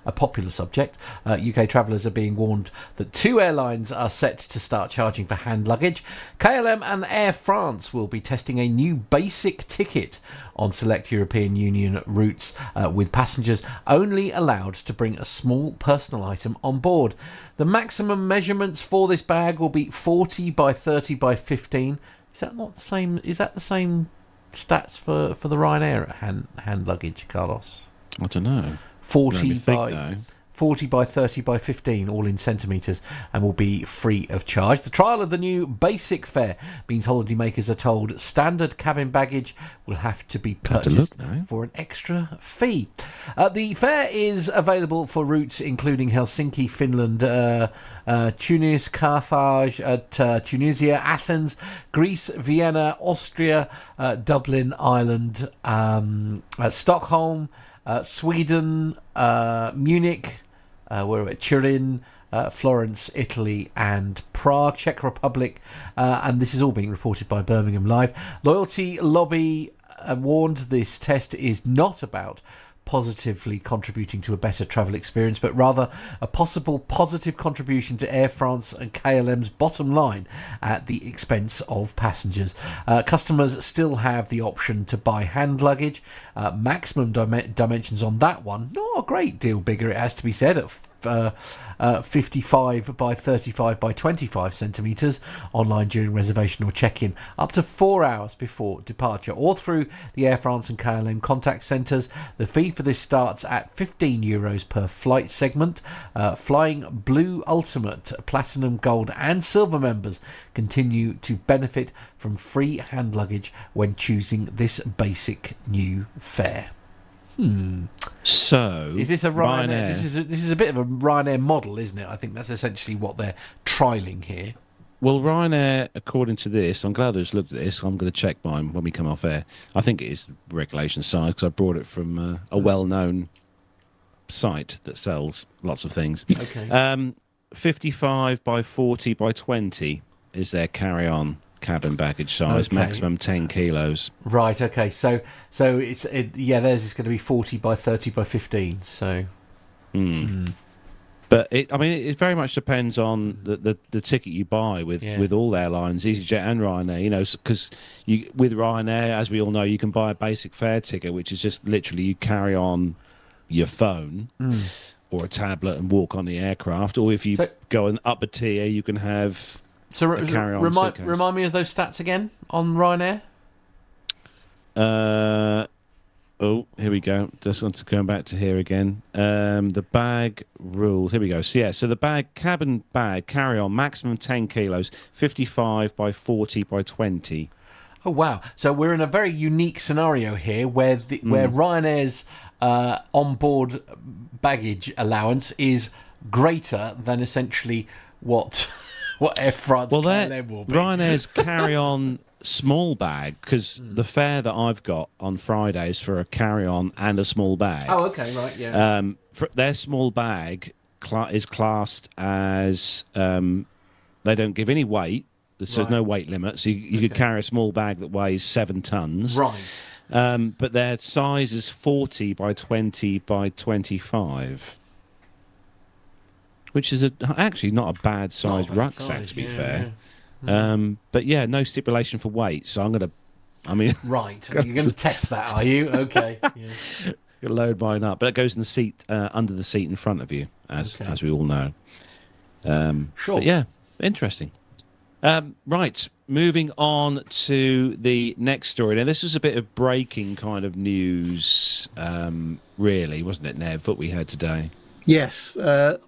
A popular subject. UK travellers are being warned that 2 airlines are set to start charging for hand luggage. KLM and Air France will be testing a new basic ticket on select European Union routes with passengers only allowed to bring a small personal item on board. The maximum measurements for this bag will be 40 by 30 by 15. Is that not the same? Is that the same stats for the Ryanair hand luggage, Carlos? I don't know. 40 by 30 by 15, all in centimetres, and will be free of charge. The trial of the new basic fare means holidaymakers are told standard cabin baggage will have to be purchased for an extra fee. The fare is available for routes including Helsinki, Finland, Tunis, Carthage, Tunisia, Athens, Greece, Vienna, Austria, Dublin, Ireland, Stockholm, Sweden, Munich, Turin, Florence, Italy, and Prague, Czech Republic, and this is all being reported by Birmingham Live. Loyalty Lobby warned this test is not about positively contributing to a better travel experience, but rather a possible positive contribution to Air France and KLM's bottom line at the expense of passengers. Customers still have the option to buy hand luggage. Maximum dimensions on that one, not a great deal bigger, it has to be said, at 55 by 35 by 25 centimetres online during reservation or check-in, up to 4 hours before departure, or through the Air France and KLM contact centres. The fee for this starts at €15 per flight segment. Flying Blue Ultimate, Platinum, Gold and Silver members continue to benefit from free hand luggage when choosing this basic new fare. So is this a Ryanair? This is a bit of a Ryanair model, isn't it? I think that's essentially what they're trialling here. Well, Ryanair, according to this, I'm glad I just looked at this. I'm going to check mine when we come off air. I think it is regulation size because I brought it from a well-known site that sells lots of things. Okay. 55 by 40 by 20 is their carry-on cabin baggage size, maximum 10 kilos. Right, okay. So theirs is going to be 40 by 30 by 15. So, But it very much depends on the ticket you buy with all airlines, EasyJet and Ryanair. You know, because with Ryanair, as we all know, you can buy a basic fare ticket, which is just literally you carry on your phone or a tablet and walk on the aircraft. Or if you go an upper tier, you can have. So remind me of those stats again on Ryanair. Here we go. Just want to go back to here again. The bag rules. Here we go. So the cabin bag carry-on maximum 10 kilos, 55 by 40 by 20. Oh wow! So we're in a very unique scenario here, where Ryanair's onboard baggage allowance is greater than essentially what Air France KLM will be. Ryanair's carry-on small bag, because the fare that I've got on Friday is for a carry-on and a small bag. Oh, okay, right, yeah. For their small bag is classed as they don't give any weight. There's no weight limit, so you could carry a small bag that weighs 7 tons. Right. But their size is 40 by 20 by 25, which is actually not a bad sized rucksack, to be fair. Yeah. But yeah, no stipulation for weight, so right, you're going to test that, are you? Okay. Yeah. You'll load mine up, but it goes in the seat under the seat in front of you, as we all know. Sure. But yeah, interesting. Right, moving on to the next story. Now, this was a bit of breaking kind of news, really, wasn't it, Nev, what we had today? Yes. Good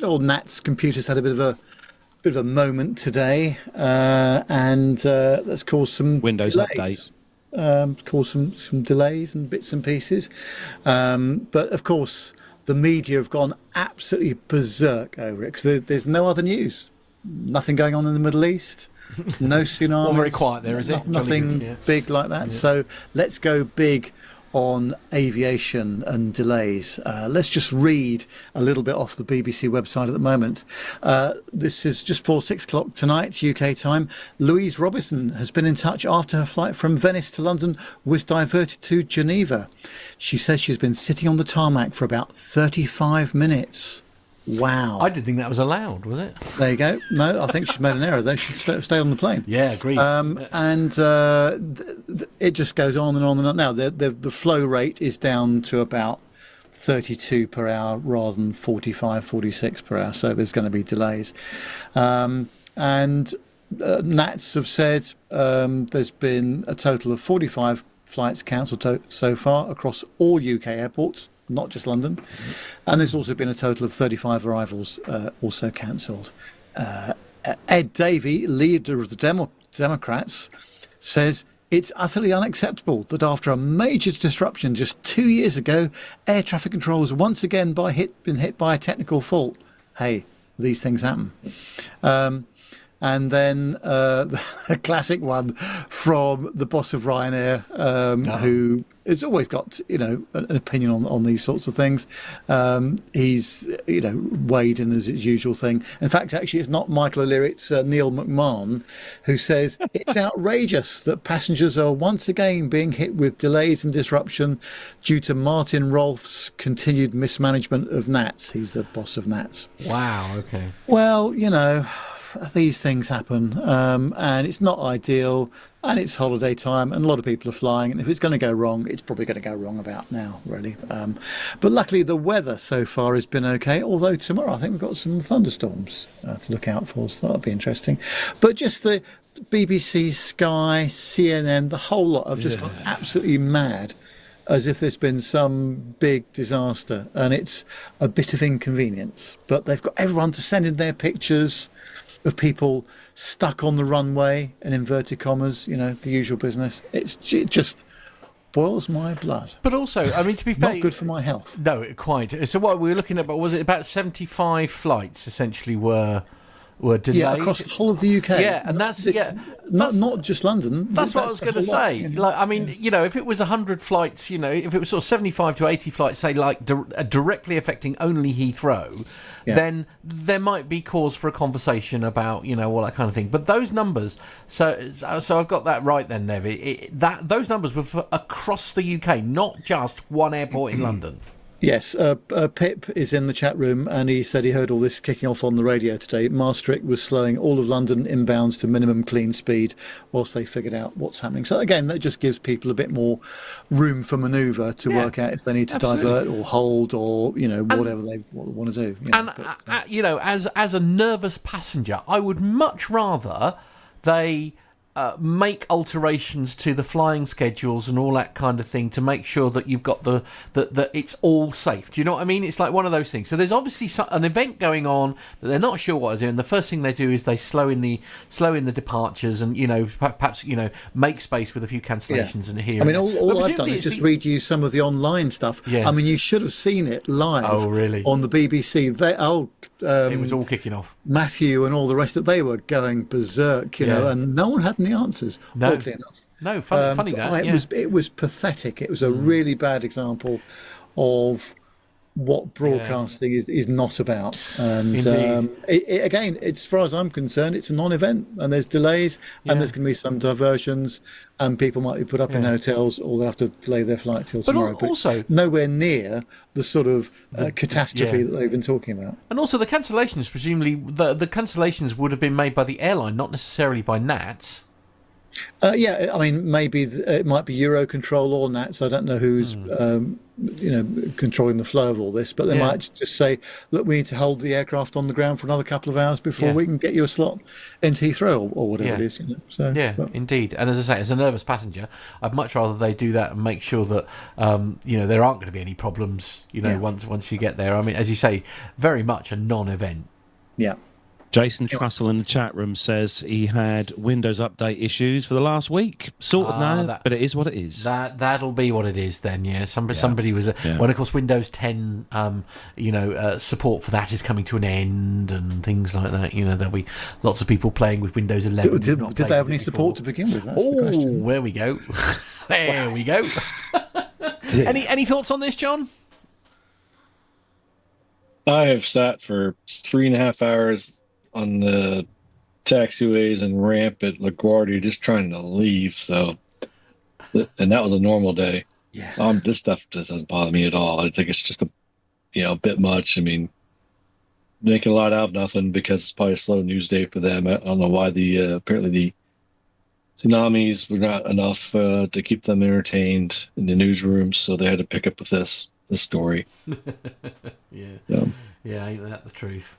old Nat's computers had a bit of a moment today, and that's caused some Windows delays. Caused some delays and bits and pieces. But, of course, the media have gone absolutely berserk over it, because there's no other news. Nothing going on in the Middle East, no tsunamis. All very quiet there, is it? Nothing big like that. Yeah. So let's go big on aviation and delays. Let's just read a little bit off the BBC website at the moment. This is just before 6 o'clock tonight, UK time. Louise Robinson has been in touch after her flight from Venice to London was diverted to Geneva. She says she's been sitting on the tarmac for about 35 minutes. Wow. I didn't think that was allowed, was it? There you go. No, I think she's made an error. They should stay on the plane. Yeah, agreed. And it just goes on and on and on. Now, the flow rate is down to about 32 per hour rather than 45, 46 per hour. So there's going to be delays. And NATS have said there's been a total of 45 flights cancelled so far across all UK airports, not just London. And there's also been a total of 35 arrivals also cancelled. Ed Davey, leader of the Democrats, says it's utterly unacceptable that after a major disruption just 2 years ago, air traffic control was once again been hit by a technical fault. Hey, these things happen. And then the classic one from the boss of Ryanair, who has always got, an opinion on these sorts of things. He's, weighed in as his usual thing. In fact, actually, it's not Michael O'Leary, it's Neil McMahon, who says it's outrageous that passengers are once again being hit with delays and disruption due to Martin Rolfe's continued mismanagement of NATS. He's the boss of NATS. Wow, okay. Well, these things happen, and it's not ideal, and it's holiday time, and a lot of people are flying, and if it's going to go wrong, it's probably going to go wrong about now, really. But luckily the weather so far has been okay, although tomorrow I think we've got some thunderstorms to look out for, so that'll be interesting. But just the BBC, Sky, CNN, the whole lot have just gone absolutely mad, as if there's been some big disaster, and it's a bit of inconvenience. But they've got everyone to send in their pictures of people stuck on the runway, in inverted commas, the usual business. It just boils my blood. But also, to be fair, not good for my health. No, quite. So what we were looking at, was it about 75 flights essentially were delayed? Yeah, across the whole of the UK. Yeah, and that's not just London. That's what I was going to say. If it was 100 flights, if it was sort of 75 to 80 flights, say directly affecting only Heathrow, then there might be cause for a conversation about all that kind of thing. But those numbers, so I've got that right then, Nev. Those numbers were for across the UK, not just one airport in London. Yes, Pip is in the chat room, and he said he heard all this kicking off on the radio today. Maastricht was slowing all of London inbounds to minimum clean speed whilst they figured out what's happening. So again, that just gives people a bit more room for manoeuvre to work out if they need to divert or hold or whatever they want to do. As a nervous passenger, I would much rather they make alterations to the flying schedules and all that kind of thing to make sure that you've got that it's all safe. Do you know what I mean? It's like one of those things. So there's obviously an event going on that they're not sure what to do, and the first thing they do is they slow in the departures and perhaps make space with a few cancellations and here. All I've done is just read you some of the online stuff. Yeah. You should have seen it live. Oh, really? On the BBC. it was all kicking off. Matthew and all the rest of they were going berserk, you know, and no one had any answers. Oddly enough. No, funny that. It was pathetic. It was a really bad example of what broadcasting is not about. And again, as far as I'm concerned, it's a non-event, and there's delays, and there's going to be some diversions, and people might be put up in hotels, or they'll have to delay their flight till tomorrow. But also, nowhere near the sort of catastrophe that they've been talking about. And also, the cancellations, presumably, the cancellations would have been made by the airline, not necessarily by NATS. I mean, maybe it might be Eurocontrol or NATS. I don't know who's controlling the flow of all this, but they might just say, look, we need to hold the aircraft on the ground for another couple of hours before we can get you a slot into Heathrow or whatever it is. You know? So, indeed. And as I say, as a nervous passenger, I'd much rather they do that and make sure that there aren't going to be any problems. Once you get there. I mean, as you say, very much a non-event. Yeah. Jason Trussell in the chat room says he had Windows Update issues for the last week. Sorted now, but it is what it is. That'll be what it is then, yeah. Somebody was... When, of course, Windows 10, support for that is coming to an end and things like that. There'll be lots of people playing with Windows 11. Did they have any support to begin with? That's the question. There we go. There we go. Any thoughts on this, John? I have sat for 3.5 hours on the taxiways and ramp at LaGuardia just trying to leave. So, and that was a normal day. Yeah. This stuff just doesn't bother me at all. I think it's just a bit much. I mean, making a lot out of nothing because it's probably a slow news day for them. I don't know why apparently the tsunamis were not enough to keep them entertained in the newsrooms, so they had to pick up with this story. Yeah, ain't that the truth?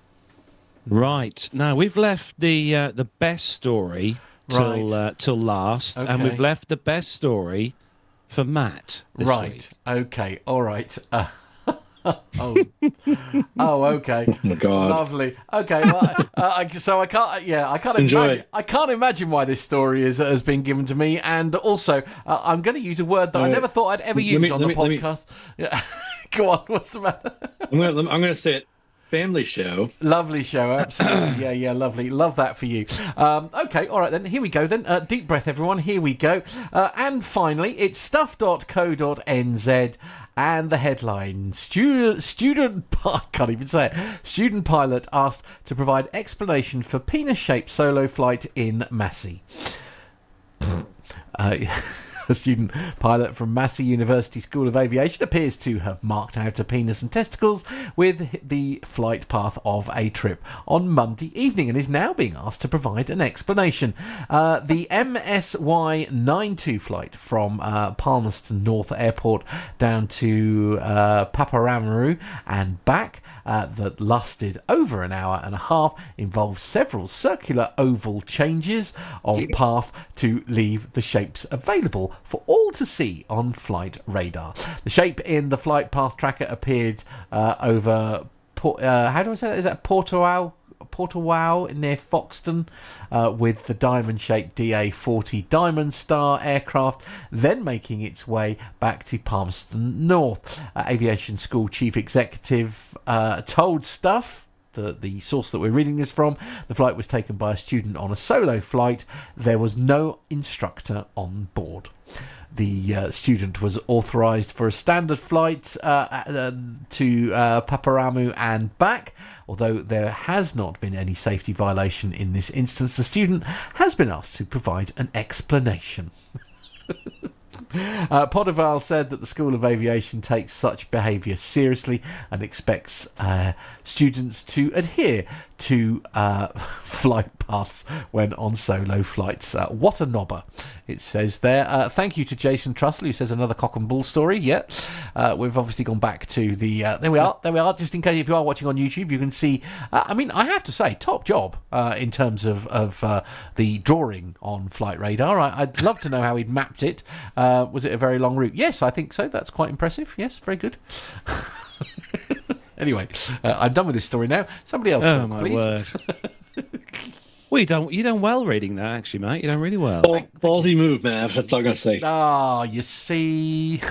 Right. Now, we've left the best story till last, and we've left the best story for Matt this week. Okay. All right. Okay. Oh my God. Lovely. Okay. Well, so I can't imagine. I can't imagine why this story has been given to me, and also I'm going to use a word that I never thought I'd ever use on the podcast. Yeah. Go on. What's the matter? I'm going to say it. Family show. Lovely show, absolutely. Yeah, lovely. Love that for you. Okay, all right then. Here we go then. Deep breath, everyone. Here we go. And finally, it's stuff.co.nz and the headline: I can't even say it. Student pilot asked to provide explanation for penis-shaped solo flight in Massey. A student pilot from Massey University School of Aviation appears to have marked out a penis and testicles with the flight path of a trip on Monday evening and is now being asked to provide an explanation. The MSY92 flight from Palmerston North Airport down to Paparamariu and back that lasted over an hour and a half involved several circular oval changes of path to leave the shapes available for all to see on flight radar. The shape in the flight path tracker appeared over how do I say that? Is that Portowao near Foxton, with the diamond-shaped DA-40 Diamond Star aircraft, then making its way back to Palmerston North. Aviation School Chief Executive told Stuff, the source that we're reading this from, the flight was taken by a student on a solo flight. There was no instructor on board. The student was authorised for a standard flight to Paparamariu and back. Although there has not been any safety violation in this instance, the student has been asked to provide an explanation. Podoval said that the School of Aviation takes such behaviour seriously and expects students to adhere to flight paths when on solo flights. What a knobber, it says there. Thank you to Jason Trussell, who says another cock and bull story. Yeah, we've obviously gone back to the... There we are. Just in case if you are watching on YouTube, you can see... I mean, I have to say, top job in terms of the drawing on flight radar. I'd love to know how he'd mapped it. Was it a very long route? Yes, I think so. That's quite impressive. Yes, very good. Anyway, I'm done with this story now. Somebody else talk, my please. Word. Well, you done well reading that, actually, mate. You done really well. Ballsy move, man. That's all I'm going to say. Ah, you see...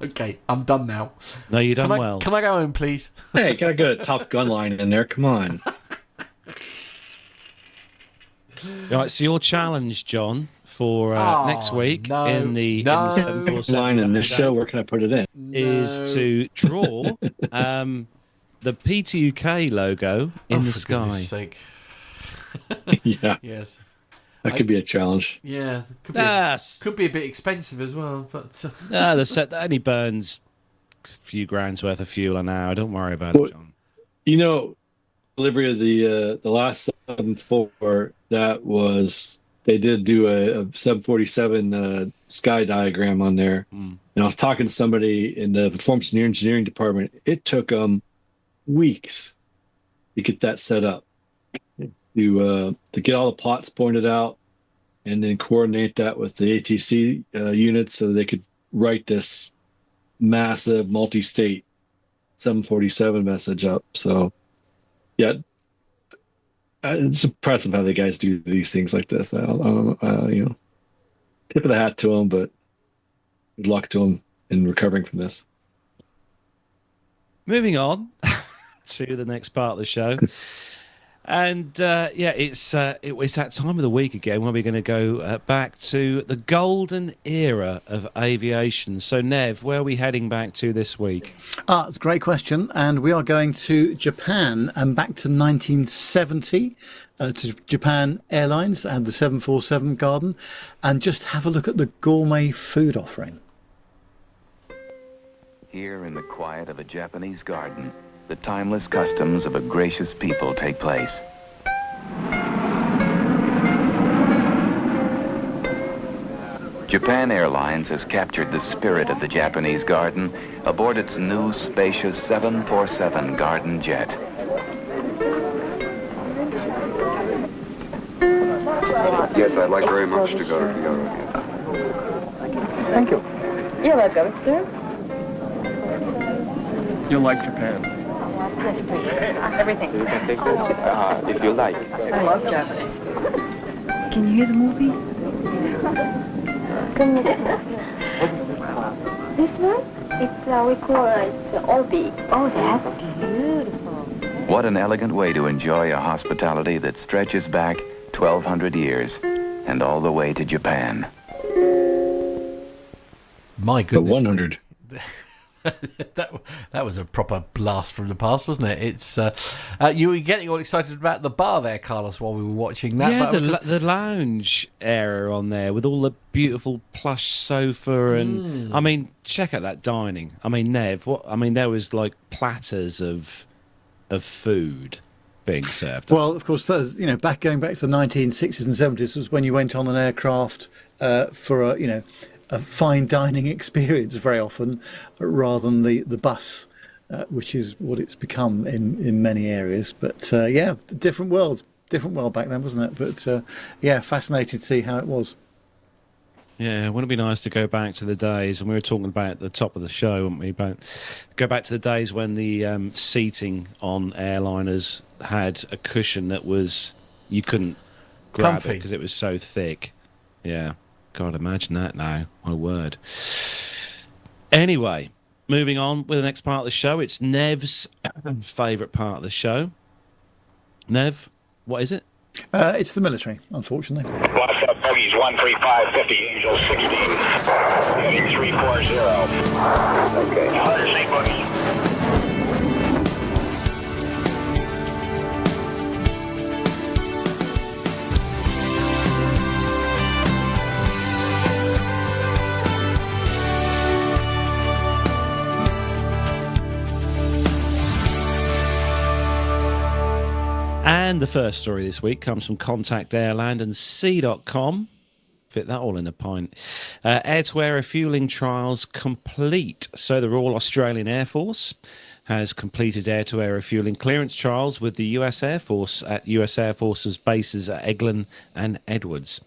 Okay, I'm done now. No, you done Can well. Can I go home, please? Hey, got a good Top Gun line in there. Come on. Right, so your challenge, John, for next week in the 747 Line in this show. update Where can I put it in? is to draw the PTUK logo in the for sky. goodness sake. Yeah, Yes. that could be a challenge. Yeah. Could be a bit expensive as well, but The set that only burns a few grand's worth of fuel an hour. Don't worry about it, John. You know, delivery of the last 747, that was, they did do a 747 sky diagram on there. And I was talking to somebody in the performance and engineering department. It took them weeks to get that set up, to get all the plots pointed out, and then coordinate that with the ATC units so they could write this massive multi-state 747 message up. So, yeah, it's impressive how the guys do these things like this. Tip of the hat to them, but good luck to them in recovering from this. Moving on to the next part of the show. And it's that time of the week again when we're going to go back to the golden era of aviation. So, Nev, where are we heading back to this week? It's a great question. And we are going to Japan and back to 1970 to Japan Airlines that had the 747 Garden, and just have a look at the gourmet food offering. Here in the quiet of a Japanese garden, the timeless customs of a gracious people take place. Japan Airlines has captured the spirit of the Japanese garden aboard its new spacious 747 Garden jet. Yes, I'd like very much to go to Kyoto. Thank you. You're welcome, sir. You'll like Japan. Yes, please. Everything. You can take this if you like. I love Japanese food. Can you hear the movie? This one? It's, we call it Orbi. Oh, that's beautiful. What an elegant way to enjoy a hospitality that stretches back 1,200 years and all the way to Japan. My goodness. 100. that was a proper blast from the past, wasn't it? It's you were getting all excited about the bar there, Carlos, while we were watching that. Yeah, the lounge area on there with all the beautiful plush sofa and I mean, check out that dining. I mean, Nev, there was like platters of food being served. Well, of course, those, going back to the 1960s and 70s was when you went on an aircraft for a fine dining experience very often, rather than the bus, which is what it's become in many areas. But different world back then, wasn't it? But fascinating to see how it was. Yeah, wouldn't it be nice to go back to the days, and we were talking about at the top of the show, weren't we, about go back to the days when the seating on airliners had a cushion that was, you couldn't grab comfy it because it was so thick. Yeah. God, imagine that now. My word. Anyway, moving on with the next part of the show. It's Nev's favourite part of the show. Nev, what is it? It's the military, unfortunately. What's up, bogeys 13550, Angel 16, heading 340. Okay. 100 bogeys. And the first story this week comes from Contact Airland and C.com. Fit that all in a pint. Air-to-air refuelling trials complete. So the Royal Australian Air Force has completed air-to-air refuelling clearance trials with the US Air Force at US Air Force's bases at Eglin and Edwards.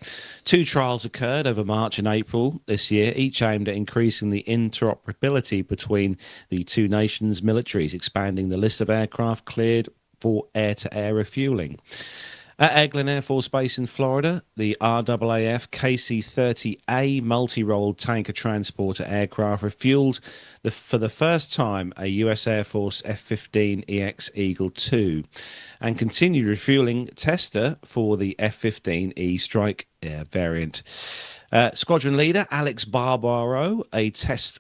2 trials occurred over March and April this year, each aimed at increasing the interoperability between the two nations' militaries, expanding the list of aircraft cleared for air-to-air refuelling. At Eglin Air Force Base in Florida, the RAAF KC-30A multi-role tanker transporter aircraft refueled for the first time a US Air Force F-15EX Eagle II and continued refueling tester for the F-15E Strike variant. Squadron leader Alex Barbaro, a test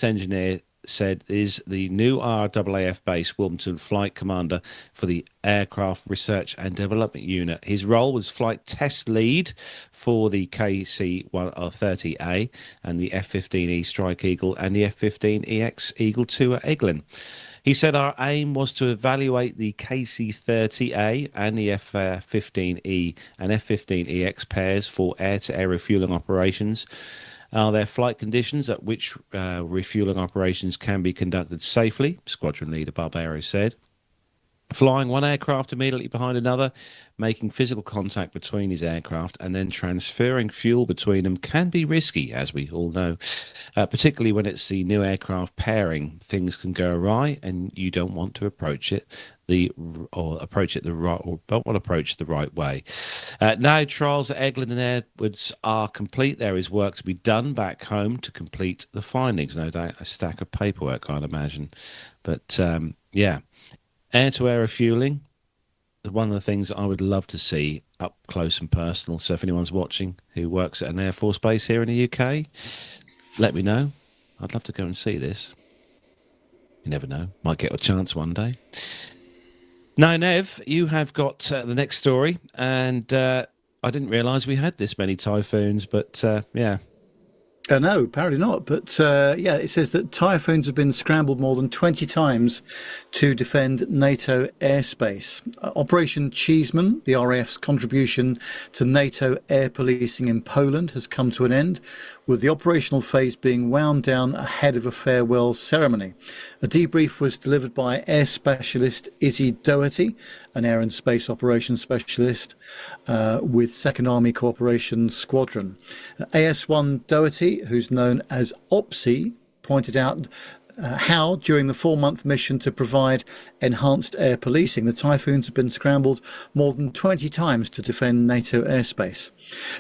engineer, said is the new RAAF base Wilmington flight commander for the Aircraft Research and Development Unit. His role was flight test lead for the KC-30A and the F-15E Strike Eagle and the F-15EX Eagle II at Eglin. He said our aim was to evaluate the KC-30A and the F-15E and F-15EX pairs for air-to-air refueling operations. Are there flight conditions at which refueling operations can be conducted safely? Squadron leader Barbaro said. Flying one aircraft immediately behind another, making physical contact between his aircraft and then transferring fuel between them can be risky, as we all know, particularly when it's the new aircraft pairing. Things can go awry and you don't want to approach it the right way. Now trials at Eglin and Edwards are complete. There is work to be done back home to complete the findings. No doubt a stack of paperwork, I'd imagine. But yeah. Air-to-air refueling, one of the things I would love to see up close and personal. So if anyone's watching who works at an Air Force base here in the UK, let me know. I'd love to go and see this. You never know. Might get a chance one day. Now, Nev, you have got the next story. And I didn't realise we had this many typhoons, but yeah. No, apparently not. But yeah, it says that Typhoons have been scrambled more than 20 times to defend NATO airspace. Operation Cheeseman, the RAF's contribution to NATO air policing in Poland, has come to an end, with the operational phase being wound down ahead of a farewell ceremony. A debrief was delivered by Air Specialist Izzy Doherty, an air and space operations specialist with 2nd Army Cooperation Squadron. AS1 Doherty, who's known as OPSI, pointed out how, during the 4-month mission to provide enhanced air policing, the Typhoons have been scrambled more than 20 times to defend NATO airspace.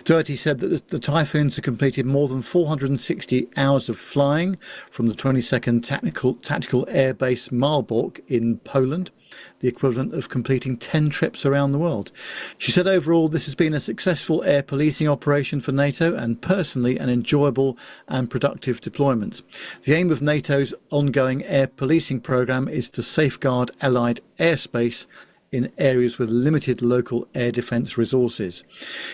Doherty said that the Typhoons have completed more than 460 hours of flying from the 22nd Tactical Air Base Marburg in Poland, the equivalent of completing 10 trips around the world. She said overall this has been a successful air policing operation for NATO and personally an enjoyable and productive deployment. The aim of NATO's ongoing air policing programme is to safeguard Allied airspace in areas with limited local air defence resources.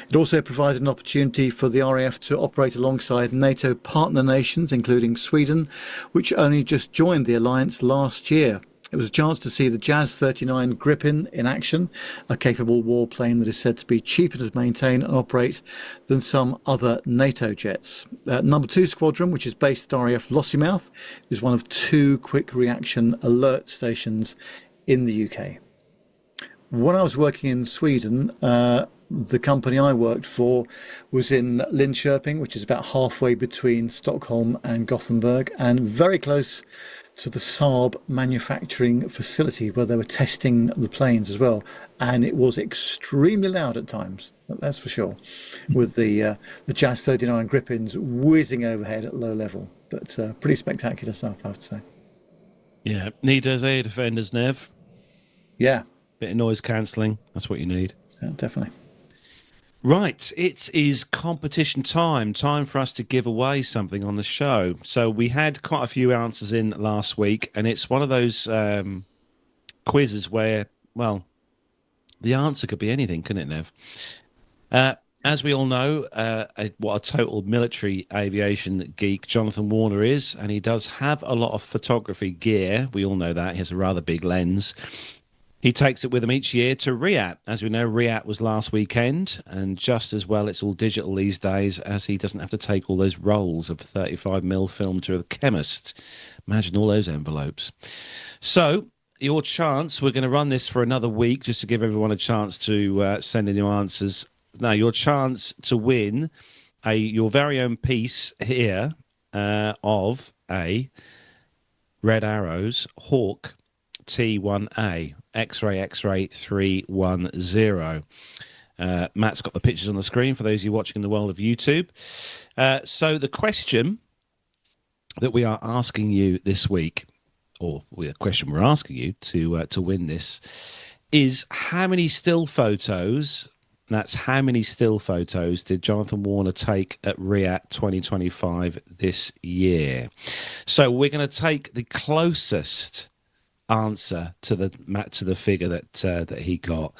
It also provided an opportunity for the RAF to operate alongside NATO partner nations, including Sweden, which only just joined the alliance last year. It was a chance to see the Jazz 39 Gripen in action, a capable warplane that is said to be cheaper to maintain and operate than some other NATO jets. Number 2 Squadron, which is based at RAF Lossiemouth, is one of 2 quick reaction alert stations in the UK. When I was working in Sweden, the company I worked for was in Linköping, which is about halfway between Stockholm and Gothenburg, and very close to the Saab manufacturing facility where they were testing the planes as well. And it was extremely loud at times, that's for sure, with the Jazz 39 Gripens whizzing overhead at low level. But pretty spectacular stuff, I have to say. Yeah, need those air defenders, Nev. Yeah. Bit of noise cancelling, that's what you need. Yeah, definitely. Right, it is competition time for us to give away something on the show. So we had quite a few answers in last week, and it's one of those quizzes where, well, the answer could be anything, couldn't it, Nev? As we all know, what a total military aviation geek Jonathan Warner is, and he does have a lot of photography gear. We all know that. He has a rather big lens. He takes it with him each year to RIAT. As we know, RIAT was last weekend, and just as well, it's all digital these days, as he doesn't have to take all those rolls of 35mm film to the chemist. Imagine all those envelopes. So, your chance, we're going to run this for another week, just to give everyone a chance to send in your answers. Now, your chance to win your very own piece here of a Red Arrows Hawk T1A, X-ray 310. Matt's got the pictures on the screen for those of you watching in the world of YouTube. So the question that we are asking you this week, or the question we're asking you to win this, is how many still photos? That's how many still photos did Jonathan Warner take at RIAT 2025 this year? So we're going to take the closest answer to the figure that he got,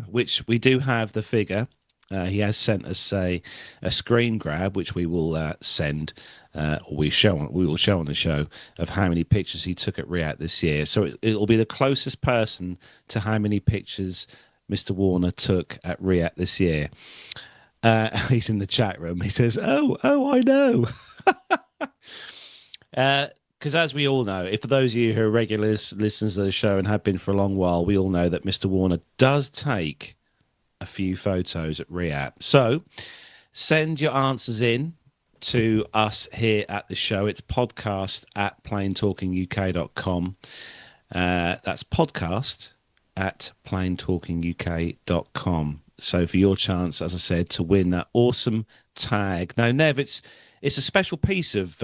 which we do have the figure. He has sent us a screen grab, which we will send. We will show on the show of how many pictures he took at RIAT this year. So it'll be the closest person to how many pictures Mr. Warner took at RIAT this year. He's in the chat room. He says, "Oh, I know." Because as we all know, if for those of you who are regular listeners of the show and have been for a long while, we all know that Mr. Warner does take a few photos at RIAT. So send your answers in to us here at the show. It's podcast@planetalkinguk.com. That's podcast@planetalkinguk.com. So for your chance, as I said, to win that awesome tag. Now, Nev, it's a special piece of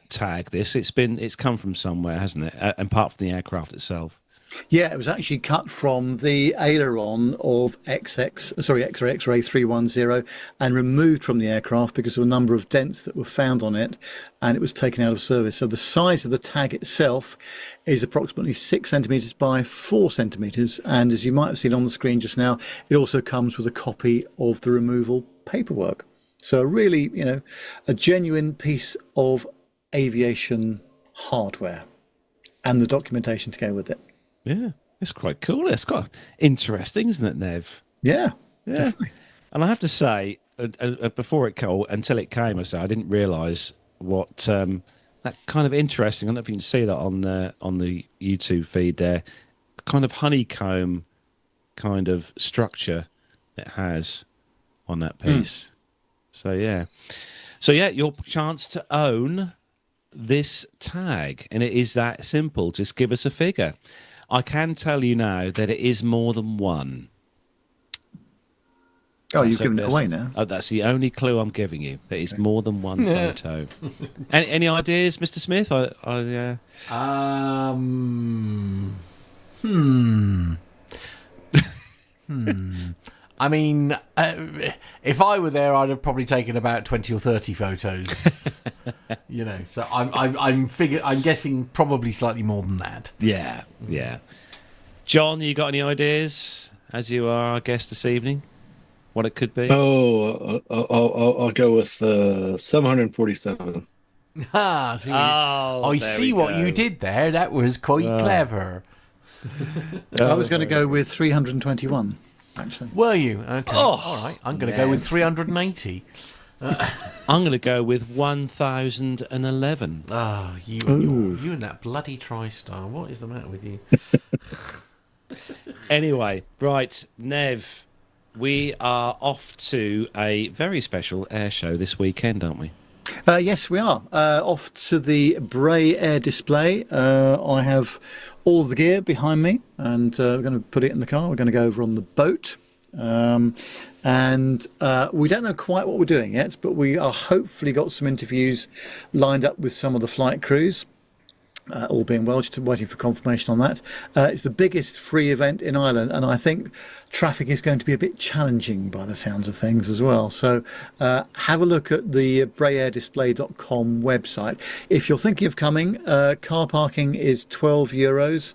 tag. It's come from somewhere, hasn't it? Apart from the aircraft itself. Yeah, it was actually cut from the aileron of X-ray 310 and removed from the aircraft because of a number of dents that were found on it, and it was taken out of service. So the size of the tag itself is approximately 6 centimetres by 4 centimetres, and as you might have seen on the screen just now, it also comes with a copy of the removal paperwork. So really, a genuine piece of aviation hardware and the documentation to go with it. Yeah, it's quite cool. It's quite interesting, isn't it, Nev? Yeah, definitely. And I have to say, before it came, until it came, I didn't realise what that kind of interesting. I don't know if you can see that on the YouTube feed there. Kind of honeycomb kind of structure it has on that piece. So yeah, your chance to own this tag, and it is that simple. Just give us a figure. I can tell you now that it is more than one. Oh, you've given it away now. Oh, that's the only clue I'm giving you. That is more than one photo. Any ideas, Mr. Smith? I mean, if I were there, I'd have probably taken about 20 or 30 photos. So I'm guessing probably slightly more than that. Yeah. John, you got any ideas as you are our guest this evening? What it could be? I'll go with 747. I see what you did there. That was quite clever. I was going to go with 321. Actually, were you? Okay. All right. I'm going to go with 380. I'm going to go with 1011. Ah, you and that bloody TriStar. What is the matter with you? Anyway, right, Nev, we are off to a very special air show this weekend, aren't we? Yes, we are. Off to the Bray Air Display. I have all of the gear behind me, and we're going to put it in the car. We're going to go over on the boat. And we don't know quite what we're doing yet, but we are hopefully got some interviews lined up with some of the flight crews. All being well, just waiting for confirmation on that. It's the biggest free event in Ireland, and I think traffic is going to be a bit challenging by the sounds of things as well. So have a look at the brayairdisplay.com website. If you're thinking of coming, car parking is €12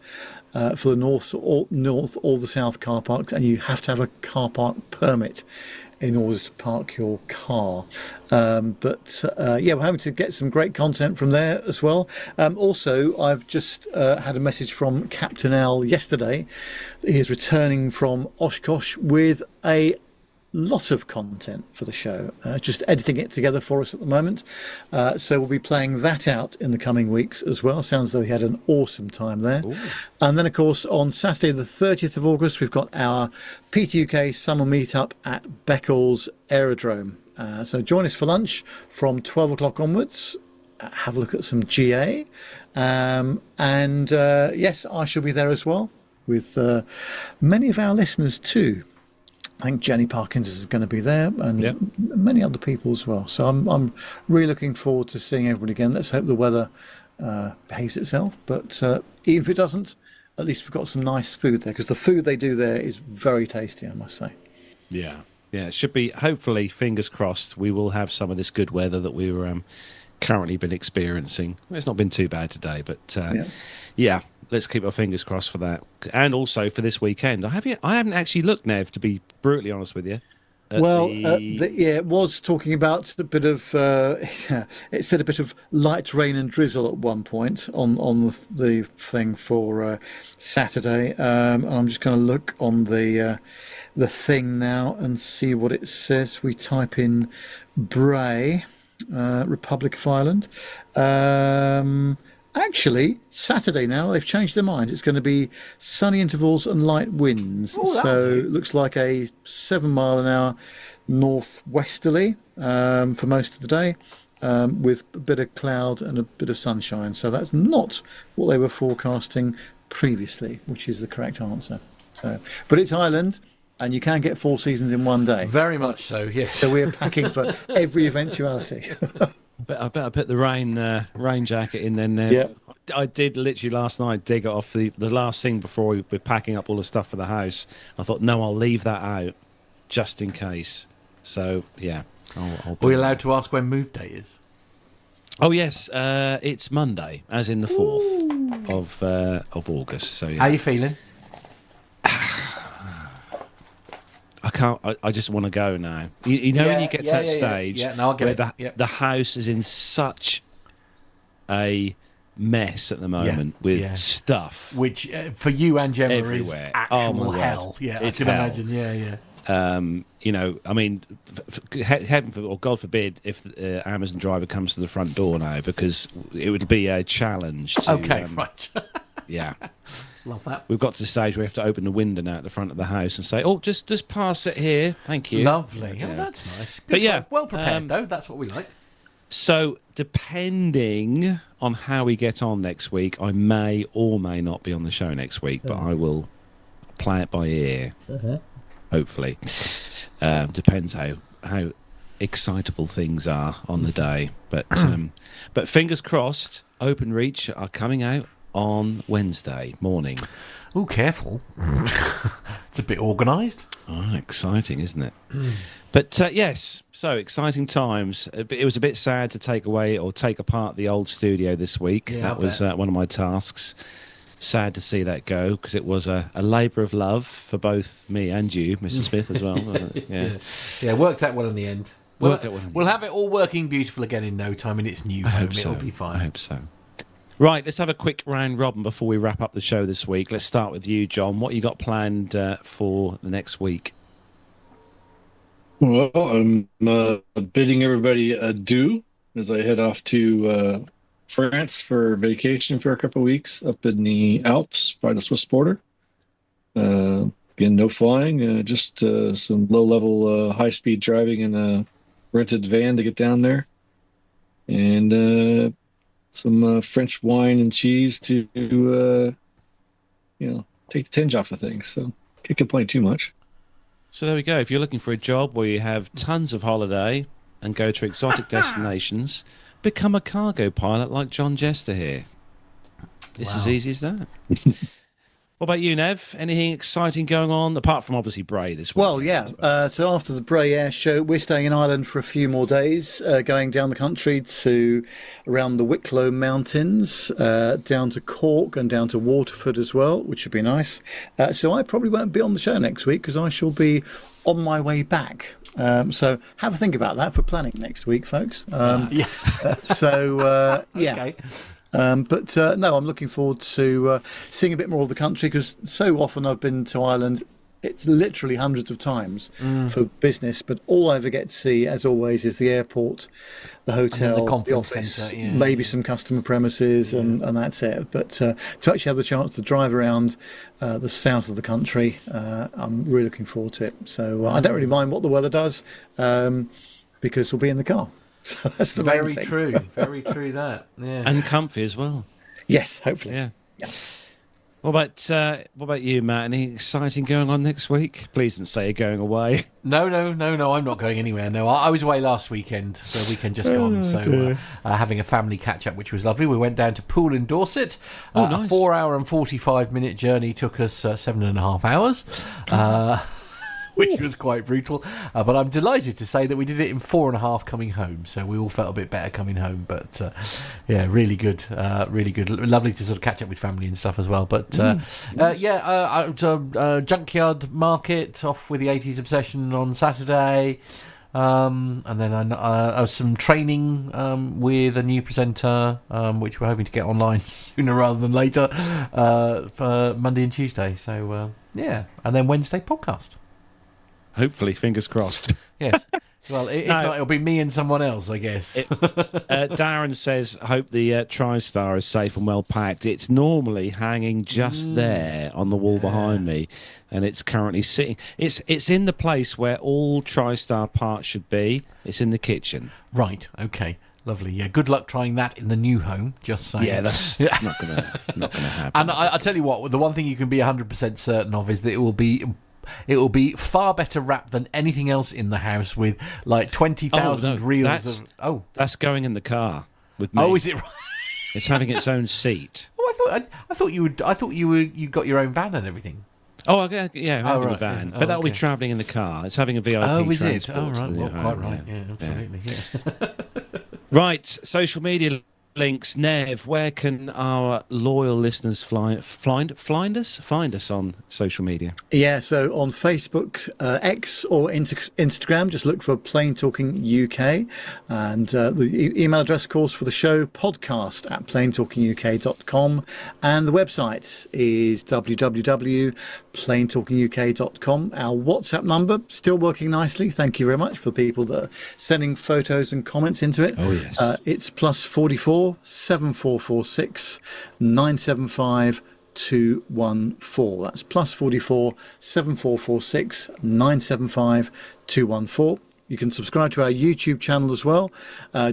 for the north or the south car parks, and you have to have a car park permit in order to park your car. We're having to get some great content from there as well. Also, I've just had a message from Captain Al yesterday. He is returning from Oshkosh with a lot of content for the show, just editing it together for us at the moment. So we'll be playing that out in the coming weeks as well. Sounds though he had an awesome time there. Ooh. And then, of course, on Saturday the 30th of August, we've got our PTUK summer meetup at Beccles Aerodrome. So join us for lunch from 12 o'clock onwards have a look at some GA. And yes, I shall be there as well with many of our listeners too. I think Jenny Parkins is going to be there, and many other people as well. So I'm really looking forward to seeing everybody again. Let's hope the weather behaves itself. But even if it doesn't, at least we've got some nice food there, because the food they do there is very tasty, I must say. Yeah, it should be. Hopefully, fingers crossed, we will have some of this good weather that we were currently been experiencing. Well, it's not been too bad today, but yeah. Let's keep our fingers crossed for that, and also for this weekend. I haven't actually looked, Nev, to be brutally honest with you. It was talking about a bit of. It said a bit of light rain and drizzle at one point on the thing for Saturday. I'm just going to look on the thing now and see what it says. We type in Bray, Republic of Ireland. Actually, Saturday now, they've changed their minds. It's going to be sunny intervals and light winds. So it looks like a 7 mile an hour northwesterly for most of the day, with a bit of cloud and a bit of sunshine. So that's not what they were forecasting previously, which is the correct answer. So, but it's Ireland, and you can get 4 seasons in one day. Very much so, yes. So we're packing for every eventuality. I better put the rain jacket in then. Yeah. I did literally last night dig it off the last thing before we were packing up all the stuff for the house. I thought, no, I'll leave that out just in case. So, yeah. Are we allowed to ask when move day is? Oh, yes. It's Monday, as in the 4th of August. So, yeah. How are you feeling? I can't. I just want to go now. You know, when you get to that stage where the house is in such a mess at the moment with stuff, which for you and Gemma everywhere. Is actual hell. Yeah, I can imagine. Yeah. You know, I mean, heaven or God forbid if the Amazon driver comes to the front door now, because it would be a challenge. Right. Yeah. Love that. We've got to the stage where we have to open the window now at the front of the house and say, "Oh, just pass it here, thank you." Lovely. Oh, that's nice. Good, well prepared though. That's what we like. So, depending on how we get on next week, I may or may not be on the show next week, but I will play it by ear. Hopefully, depends how excitable things are on the day. But fingers crossed. Open Reach are coming out on Wednesday morning. Oh, careful. It's a bit organised. Oh, exciting, isn't it? But yes, so exciting times. It was a bit sad to take apart the old studio this week. Yeah, that was one of my tasks. Sad to see that go, because it was a labour of love for both me and you, Mrs. Smith, as well. Yeah, worked out well in the end. We'll have it all working beautiful again in no time in its new home. It'll be fine. I hope so. Right, let's have a quick round robin before we wrap up the show this week. Let's start with you, John. What you got planned for the next week? Well, I'm bidding everybody adieu as I head off to France for vacation for a couple of weeks up in the Alps by the Swiss border. Again, no flying, just some low-level high-speed driving in a rented van to get down there. And some French wine and cheese to, take the tinge off of things. So can't complain too much. So there we go. If you're looking for a job where you have tons of holiday and go to exotic destinations, become a cargo pilot like John Jester here. It's as easy as that. What about you, Nev? Anything exciting going on, apart from obviously Bray this week? Well, yeah. So after the Bray Air Show, we're staying in Ireland for a few more days, going down the country to around the Wicklow Mountains, down to Cork and down to Waterford as well, which would be nice. So I probably won't be on the show next week because I shall be on my way back. So have a think about that for planning next week, folks. Okay. No, I'm looking forward to seeing a bit more of the country, because so often I've been to Ireland, it's literally hundreds of times for business, but all I ever get to see, as always, is the airport, the hotel, the office, centre, maybe some customer premises, and that's it. But to actually have the chance to drive around the south of the country, I'm really looking forward to it. So I don't really mind what the weather does, because we'll be in the car. So that's the main thing. Very true. That and comfy as well. Yes, hopefully. Yeah. What about you, Matt? Any exciting going on next week? Please don't say you're going away. No. I'm not going anywhere. No, I was away last weekend. The weekend just gone. So having a family catch up, which was lovely. We went down to Poole in Dorset. Nice. A 4 hour and 45-minute journey took us 7.5 hours. Which was quite brutal, but I'm delighted to say that we did it in 4.5 coming home, so we all felt a bit better coming home. But really good, lovely to sort of catch up with family and stuff as well. But Junkyard Market off with the 80s Obsession on Saturday, and then some training with a new presenter, which we're hoping to get online sooner rather than later for Monday and Tuesday. So and then Wednesday podcast. Hopefully, fingers crossed. Yes. Well, if not, it'll be me and someone else, I guess. Darren says, hope the TriStar is safe and well packed. It's normally hanging just there on the wall behind me, and it's currently sitting. It's in the place where all TriStar parts should be. It's in the kitchen. Right, okay. Lovely. Yeah, good luck trying that in the new home, just saying. Yeah, that's not gonna happen. And I tell you what, the one thing you can be 100% certain of is that it will be far better wrapped than anything else in the house, with like 20,000 reels of. That's going in the car with me. Oh, is it right? It's having its own seat. Oh, I thought you got your own van and everything. Oh, yeah, having a van, yeah. but that'll be travelling in the car. It's having a VIP transport. Oh, right. Well, quite right. Yeah, absolutely. Yeah. Right, social media links. Nev, where can our loyal listeners find us on social media? Yeah, so on Facebook, X or Instagram, just look for Plain Talking UK, and the email address, of course, for the show, podcast at plaintalkinguk.com, and the website is www.plaintalkinguk.com. Our WhatsApp number still working nicely. Thank you very much for the people that are sending photos and comments into it. Oh yes, it's +44 7446 975 214. That's +44 7446 975 214. You can subscribe to our YouTube channel as well.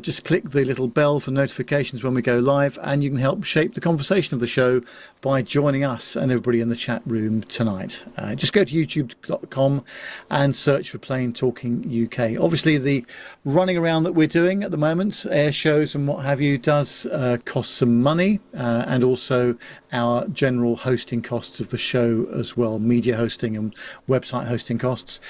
Just click the little bell for notifications when we go live, and you can help shape the conversation of the show by joining us and everybody in the chat room tonight. Just go to youtube.com and search for Plain Talking UK. Obviously, the running around that we're doing at the moment, air shows and what have you, does cost some money, and also our general hosting costs of the show as well, media hosting and website hosting costs.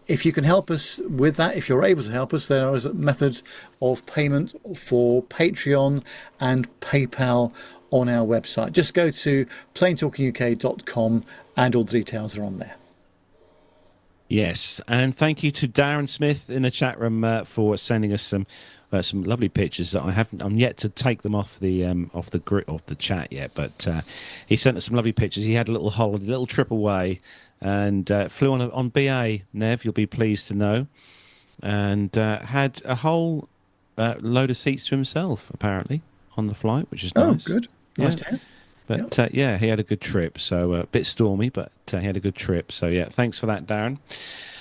If you can help us with that, if you're able to help us, there is a method of payment for Patreon and PayPal on our website. Just go to plaintalkinguk.com and all the details are on there. Yes, and thank you to Darren Smith in the chat room for sending us some lovely pictures that I'm yet to take them off the chat yet, but he sent us some lovely pictures. He had a little holiday, a little trip away, and flew on BA, Nev, you'll be pleased to know, and had a whole load of seats to himself apparently on the flight, which is nice. Oh, good. Nice to hear. But he had a good trip. So a bit stormy, but he had a good trip. So yeah, thanks for that, Darren.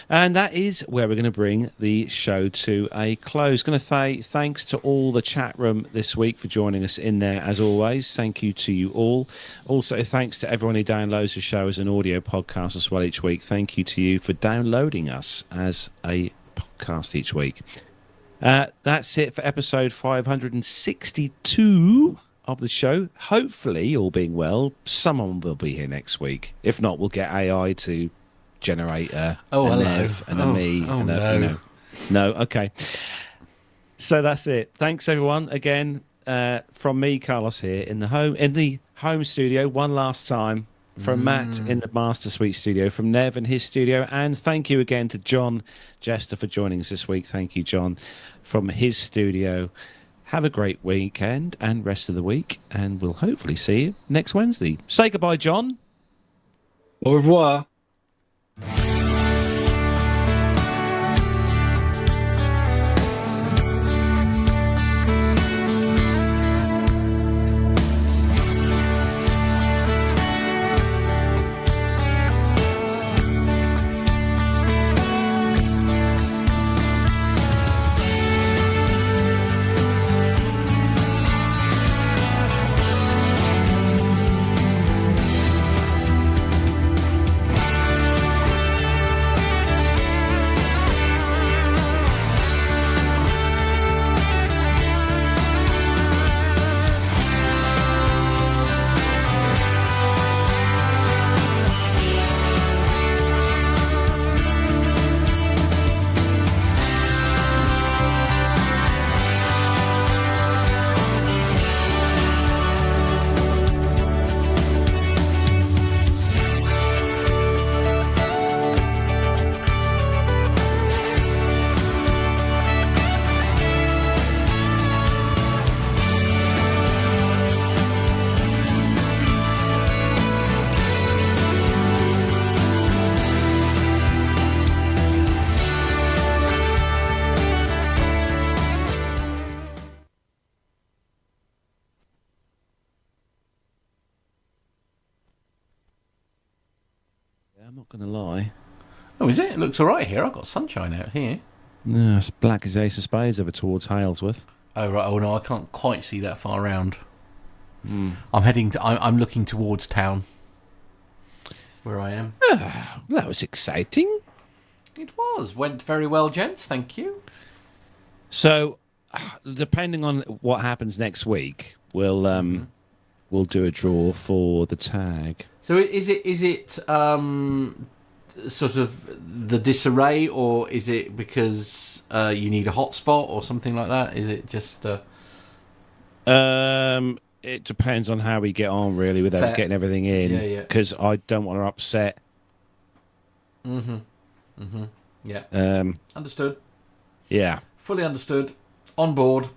And that is where we're going to bring the show to a close. Going to say thanks to all the chat room this week for joining us in there, as always. Thank you to you all. Also, thanks to everyone who downloads the show as an audio podcast as well each week. Thank you to you for downloading us as a podcast each week. That's it for episode 562 of the show. Hopefully, all being well, someone will be here next week. If not, we'll get AI to generate a Nev and a me. And no, okay. So that's it. Thanks everyone again from me, Carlos, here in the home studio one last time. From Matt in the Master Suite studio, from Nev in his studio, and thank you again to John Jester for joining us this week. Thank you, John, from his studio. Have a great weekend and rest of the week, and we'll hopefully see you next Wednesday. Say goodbye, John. Au revoir. I'm not going to lie. Oh, is it? It looks all right here. I've got sunshine out here. No, it's black as ace of spades over towards Halesworth. Oh, right. Oh, no, I can't quite see that far round. I'm looking towards town, where I am. Oh, that was exciting. It was. Went very well, gents. Thank you. So, depending on what happens next week, we'll do a draw for the tag. So is it sort of the disarray, or is it because you need a hotspot or something like that? Is it just? It depends on how we get on, really, without getting everything in. Yeah. Because I don't want to upset. Yeah. Understood. Yeah. Fully understood. On board.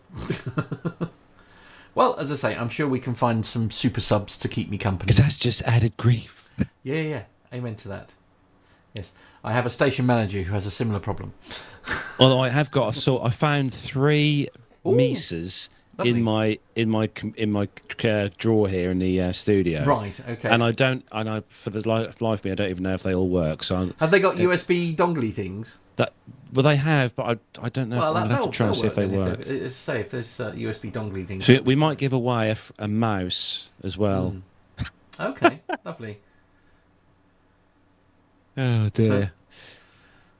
Well, as I say, I'm sure we can find some super subs to keep me company. Because that's just added grief. Yeah. Amen to that. Yes. I have a station manager who has a similar problem. Although I have got I found 3 Misas lovely. in my drawer here in the studio. Right. Okay. And for the life of me, I don't even know if they all work. So have they got USB dongly things? Well, they have, but I don't know. Well, I'm gonna have to try and see if they work. If there's USB dongly things. So we might give away a mouse as well. Okay. Lovely. Oh dear.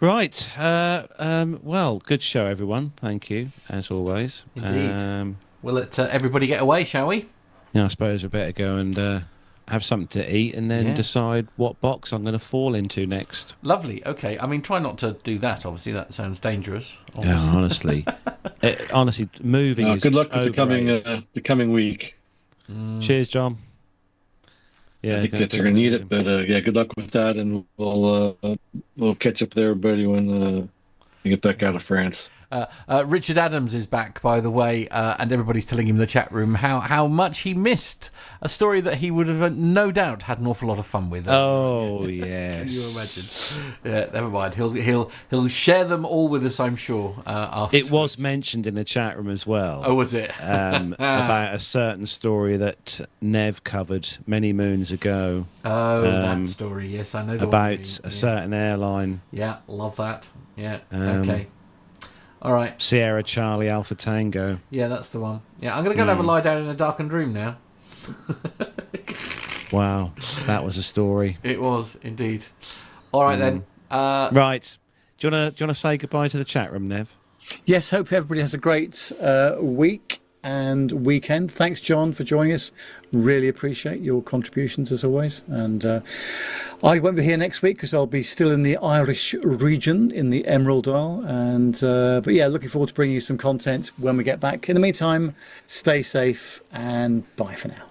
Right. Well, good show, everyone. Thank you, as always. Indeed. We'll let everybody get away, shall we? Yeah, I suppose we better go and have something to eat and then decide what box I'm going to fall into next. Lovely. Okay. I mean, try not to do that. Obviously, that sounds dangerous. Yeah, honestly. Honestly, moving is good luck with overrated. the coming week. Cheers, John. Yeah, I think that you're going to need it, but good luck with that, and we'll catch up with everybody when we get back out of France. Richard Adams is back, by the way, and everybody's telling him in the chat room how much he missed a story that he would have no doubt had an awful lot of fun with. Oh yes. Can you imagine? Yeah, never mind. He'll share them all with us, I'm sure. It was mentioned in the chat room as well. Oh, was it? About a certain story that Nev covered many moons ago. Oh, that story. Yes, I know. About a certain airline. Yeah, love that. Yeah. Okay. All right. Sierra Charlie Alpha Tango. Yeah, that's the one. Yeah, I'm going to go and have a lie down in a darkened room now. Wow, that was a story. It was indeed. All right then. Right. Do you want to say goodbye to the chat room, Nev? Yes. Hope everybody has a great week and weekend. Thanks, John, for joining us. Really appreciate your contributions as always. And I won't be here next week because I'll be still in the Irish region in the Emerald Isle. And but yeah, looking forward to bringing you some content when we get back. In the meantime, stay safe and bye for now.